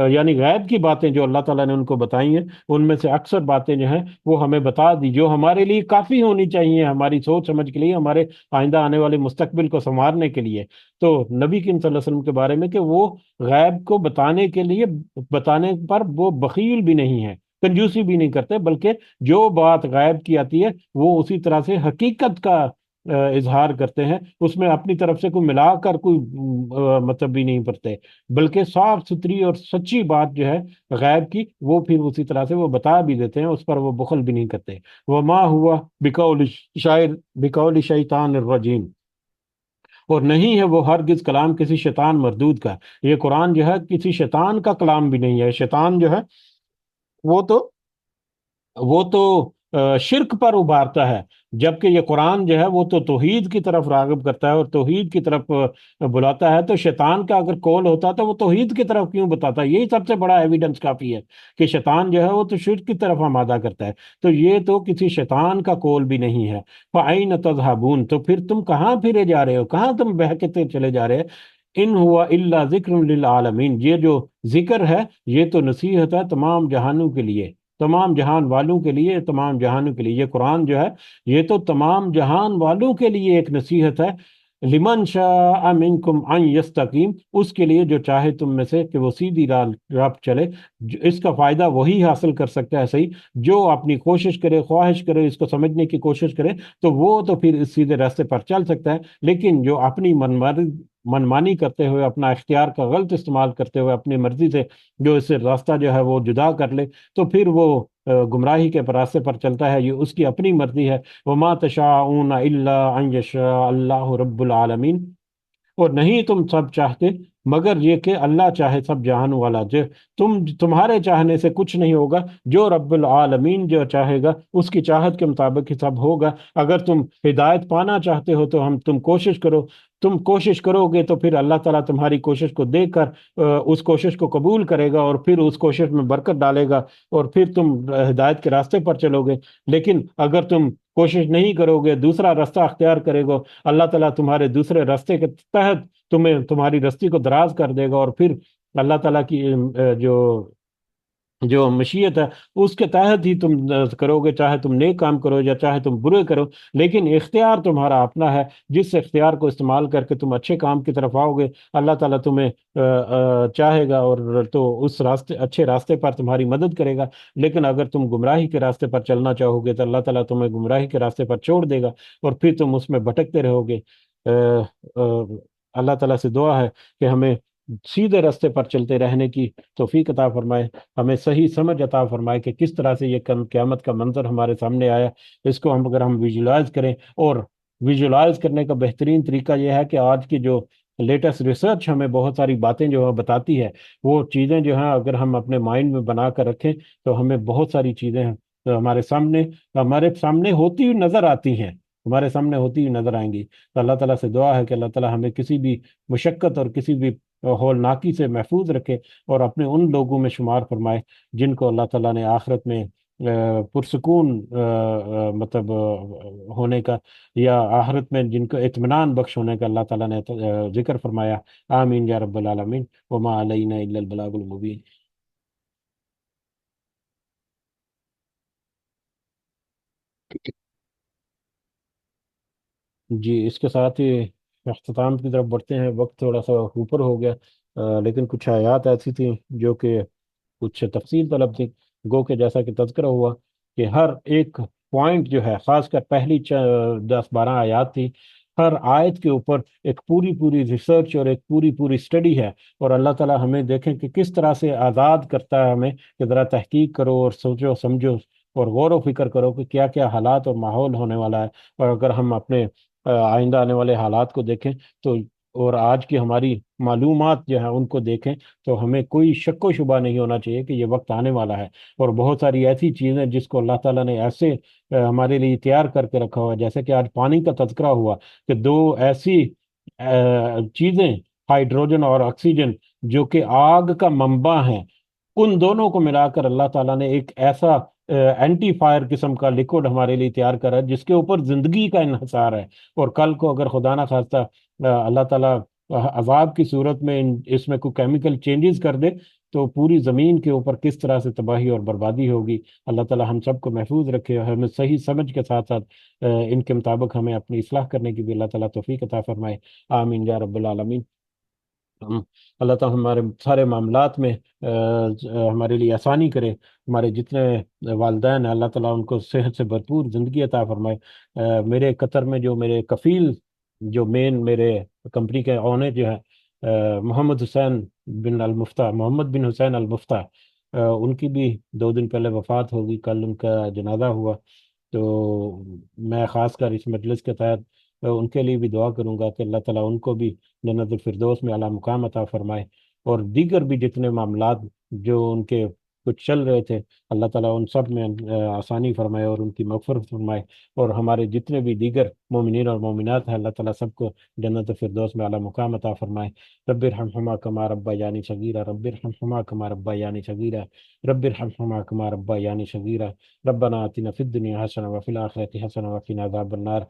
یعنی غیب کی باتیں جو اللہ تعالیٰ نے ان کو بتائی ہیں، ان میں سے اکثر باتیں جو ہیں وہ ہمیں بتا دی، جو ہمارے لیے کافی ہونی چاہیے، ہماری سوچ سمجھ کے لیے، ہمارے آئندہ آنے والے مستقبل کو سنوارنے کے لیے. تو نبی کریم صلی اللہ علیہ وسلم کے بارے میں کہ وہ غیب کو بتانے کے لیے، بتانے پر وہ بخیل بھی نہیں ہے، کنجوسی بھی نہیں کرتے، بلکہ جو بات غائب کی آتی ہے وہ اسی طرح سے حقیقت کا اظہار کرتے ہیں، اس میں اپنی طرف سے کوئی ملا کر کوئی مطلب بھی نہیں پڑتے، بلکہ صاف ستھری اور سچی بات جو ہے غائب کی، وہ پھر اسی طرح سے وہ بتا بھی دیتے ہیں، اس پر وہ بخل بھی نہیں کرتے. وما ہوا بقول شاعر بقول شیطان الرجیم، اور نہیں ہے وہ ہرگز کلام کسی شیطان مردود کا. یہ قرآن جو ہے کسی شیطان کا کلام بھی نہیں ہے. شیطان جو ہے وہ تو شرک پر ابھارتا ہے، جبکہ یہ قرآن جو ہے وہ تو توحید کی طرف راغب کرتا ہے اور توحید کی طرف بلاتا ہے. تو شیطان کا اگر قول ہوتا تو وہ توحید کی طرف کیوں بتاتا ہے؟ یہی سب سے بڑا ایویڈنس کافی ہے کہ شیطان جو ہے وہ تو شرک کی طرف آمادہ کرتا ہے. تو یہ تو کسی شیطان کا قول بھی نہیں ہے. فَأَيْنَ تَذْهَبُونَ، تو پھر تم کہاں پھرے جا رہے ہو، کہاں تم بہکتے چلے جا رہے ہیں؟ ان ہوا الا ذکر للعالمین، یہ جو ذکر ہے یہ تو نصیحت ہے تمام جہانوں کے لیے، تمام جہان والوں کے لیے، تمام جہانوں کے لیے. یہ قرآن جو ہے یہ تو تمام جہان والوں کے لیے ایک نصیحت ہے. لمن شاء منکم ان یستقیم، اس کے لیے جو چاہے تم میں سے کہ وہ سیدھی راہ پہ چلے. اس کا فائدہ وہی حاصل کر سکتا ہے صحیح جو اپنی کوشش کرے، خواہش کرے، اس کو سمجھنے کی کوشش کرے، تو وہ تو پھر اس سیدھے راستے پر چل سکتا ہے. لیکن جو اپنی منمانی کرتے ہوئے، اپنا اختیار کا غلط استعمال کرتے ہوئے، اپنی مرضی سے جو اس سے راستہ جو ہے وہ جدا کر لے، تو پھر وہ گمراہی کے راستے پر چلتا ہے. یہ اس کی اپنی مرضی ہے. وما تشاءون الا ان یشاء اللہ رب العالمین، اور نہیں تم سب چاہتے مگر یہ کہ اللہ چاہے سب جہان والا. جو تمہارے چاہنے سے کچھ نہیں ہوگا، جو رب العالمین جو چاہے گا اس کی چاہت کے مطابق ہی سب ہوگا. اگر تم ہدایت پانا چاہتے ہو تو تم کوشش کرو، تم کوشش کرو گے تو پھر اللہ تعالیٰ تمہاری کوشش کو دیکھ کر اس کوشش کو قبول کرے گا اور پھر اس کوشش میں برکت ڈالے گا، اور پھر تم ہدایت کے راستے پر چلو گے. لیکن اگر تم کوشش نہیں کرو گے، دوسرا راستہ اختیار کرے گا، اللہ تعالیٰ تمہارے دوسرے راستے کے تحت تمہاری رستی کو دراز کر دے گا، اور پھر اللہ تعالیٰ کی جو جو مشیت ہے اس کے تحت ہی تم کرو گے، چاہے تم نیک کام کرو یا چاہے تم برے کرو. لیکن اختیار تمہارا اپنا ہے، جس اختیار کو استعمال کر کے تم اچھے کام کی طرف آؤ گے، اللہ تعالیٰ تمہیں چاہے گا اور تو اس راستے، اچھے راستے پر تمہاری مدد کرے گا. لیکن اگر تم گمراہی کے راستے پر چلنا چاہو گے تو اللہ تعالیٰ تمہیں گمراہی کے راستے پر چھوڑ دے گا اور پھر تم اس میں بھٹکتے رہو گے. اللہ تعالیٰ سے دعا ہے کہ ہمیں سیدھے راستے پر چلتے رہنے کی توفیق عطا فرمائے، ہمیں صحیح سمجھ عطا فرمائے کہ کس طرح سے یہ قیامت کا منظر ہمارے سامنے آیا، اس کو اگر ہم ویژولائز کریں. اور ویژولائز کرنے کا بہترین طریقہ یہ ہے کہ آج کی جو لیٹسٹ ریسرچ ہمیں بہت ساری باتیں جو ہے بتاتی ہے، وہ چیزیں جو ہیں اگر ہم اپنے مائنڈ میں بنا کر رکھیں تو ہمیں بہت ساری چیزیں ہیں تو ہمارے سامنے ہوتی ہوئی نظر آتی ہیں، ہمارے سامنے ہوتی ہوئی نظر آئیں گی. تو اللہ تعالیٰ سے دعا ہے کہ اللہ تعالیٰ ہمیں کسی بھی مشقت اور کسی بھی ہولناکی سے محفوظ رکھے اور اپنے ان لوگوں میں شمار فرمائے جن کو اللہ تعالیٰ نے آخرت میں پرسکون مطلب ہونے کا، یا آخرت میں جن کو اطمینان بخش ہونے کا اللہ تعالیٰ نے ذکر فرمایا. آمین یا رب العالمین. وما علینا الا البلاغ المبین. جی اس کے ساتھ ہی اختتام کی طرف بڑھتے ہیں، وقت تھوڑا سا اوپر ہو گیا، لیکن کچھ آیات ایسی تھیں جو کہ کچھ تفصیل طلب تھی، گو کہ جیسا کہ تذکرہ ہوا کہ ہر ایک پوائنٹ جو ہے، خاص کر پہلی 10 12 آیات تھی، ہر آیت کے اوپر ایک پوری پوری ریسرچ اور ایک پوری پوری اسٹڈی ہے، اور اللہ تعالیٰ ہمیں دیکھیں کہ کس طرح سے آزاد کرتا ہے ہمیں کہ ذرا تحقیق کرو اور سوچو سمجھو اور غور و فکر کرو کہ کیا کیا حالات اور ماحول ہونے والا ہے، اور اگر ہم اپنے آئندہ آنے والے حالات کو دیکھیں تو، اور آج کی ہماری معلومات جو ہیں ان کو دیکھیں، تو ہمیں کوئی شک و شبہ نہیں ہونا چاہیے کہ یہ وقت آنے والا ہے، اور بہت ساری ایسی چیزیں جس کو اللہ تعالیٰ نے ایسے ہمارے لیے تیار کر کے رکھا ہوا ہے، جیسے کہ آج پانی کا تذکرہ ہوا کہ دو ایسی چیزیں، ہائیڈروجن اور آکسیجن، جو کہ آگ کا منبع ہیں، ان دونوں کو ملا کر اللہ تعالیٰ نے ایک ایسا اینٹی فائر قسم کا لکوڈ ہمارے لیے تیار کرا ہے جس کے اوپر زندگی کا انحصار ہے، اور کل کو اگر خدا نہ خواستہ اللہ تعالیٰ عذاب کی صورت میں اس میں کوئی کیمیکل چینجز کر دے تو پوری زمین کے اوپر کس طرح سے تباہی اور بربادی ہوگی۔ اللہ تعالیٰ ہم سب کو محفوظ رکھے، اور ہمیں صحیح سمجھ کے ساتھ ساتھ ان کے مطابق ہمیں اپنی اصلاح کرنے کی بھی اللہ تعالیٰ توفیق عطا فرمائے۔ آمین یا رب العالمین۔ ہم اللہ تعالیٰ ہمارے سارے معاملات میں ہمارے لیے آسانی کرے، ہمارے جتنے والدین ہیں اللہ تعالیٰ ان کو صحت سے بھرپور زندگی عطا فرمائے۔ میرے قطر میں جو میرے کفیل، جو مین میرے کمپنی کے اونر جو ہے، محمد حسین بن المفتہ، محمد بن حسین المفتہ، ان کی بھی 2 دن پہلے وفات ہوگی، کل ان کا جنازہ ہوا، تو میں خاص کر اس مجلس کے تحت ان کے لیے بھی دعا کروں گا کہ اللہ تعالیٰ ان کو بھی جنت الفردوس میں اعلیٰ مقام عطا فرمائے، اور دیگر بھی جتنے معاملات جو ان کے کچھ چل رہے تھے، اللہ تعالیٰ ان سب میں آسانی فرمائے اور ان کی مغفرت فرمائے، اور ہمارے جتنے بھی دیگر مومنین اور مومنات ہیں اللہ تعالیٰ سب کو جنت الفردوس میں اعلیٰ مقام عطا فرمائے۔ رب ارحمہما کما ربیانی صغیرا، رب ارحمہما کما ربیانی صغیرا، رب ارحمہما کما ربیانی صغیرا، ربنا آتنا فی الدنیا حسنہ وفی الآخرۃ حسنہ وقنا عذاب النار۔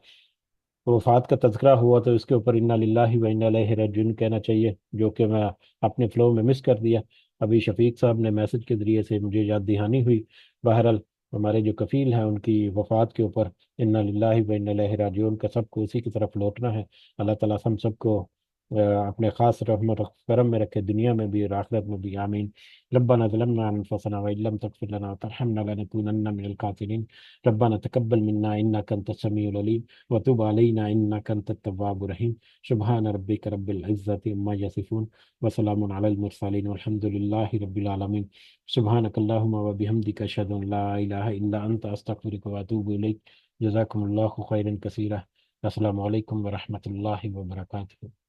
وفات کا تذکرہ ہوا تو اس کے اوپر انا للہ و انا الیہ راجعون کہنا چاہیے، جو کہ میں اپنے فلو میں مس کر دیا، ابھی شفیق صاحب نے میسج کے ذریعے سے مجھے یاد دہانی ہوئی۔ بہرحال ہمارے جو کفیل ہیں ان کی وفات کے اوپر انا للہ و انا الیہ راجعون کا سب کو اسی کی طرف لوٹنا ہے۔ اللہ تعالیٰ ہم سب کو اپنے خاص رحمت و کرم میں رکھے، دنیا میں بھی اور آخرت میں بھی، آمین۔ ربنا ظلمنا انفسنا وان لم تغفر لنا وترحمنا لنكونن من الخاسرين، ربنا تقبل منا انك انت السميع العليم وتب علينا انك انت التواب الرحيم۔ سبحان ربك رب العزة عما يصفون وسلام على المرسلين والحمد لله رب العالمين۔ سبحانك اللهم وبحمدك اشهد ان لا اله الا انت استغفرك واتوب اليك۔ جزاكم الله خيرا كثيرا۔ السلام علیکم ورحمۃ اللہ وبرکاتہ۔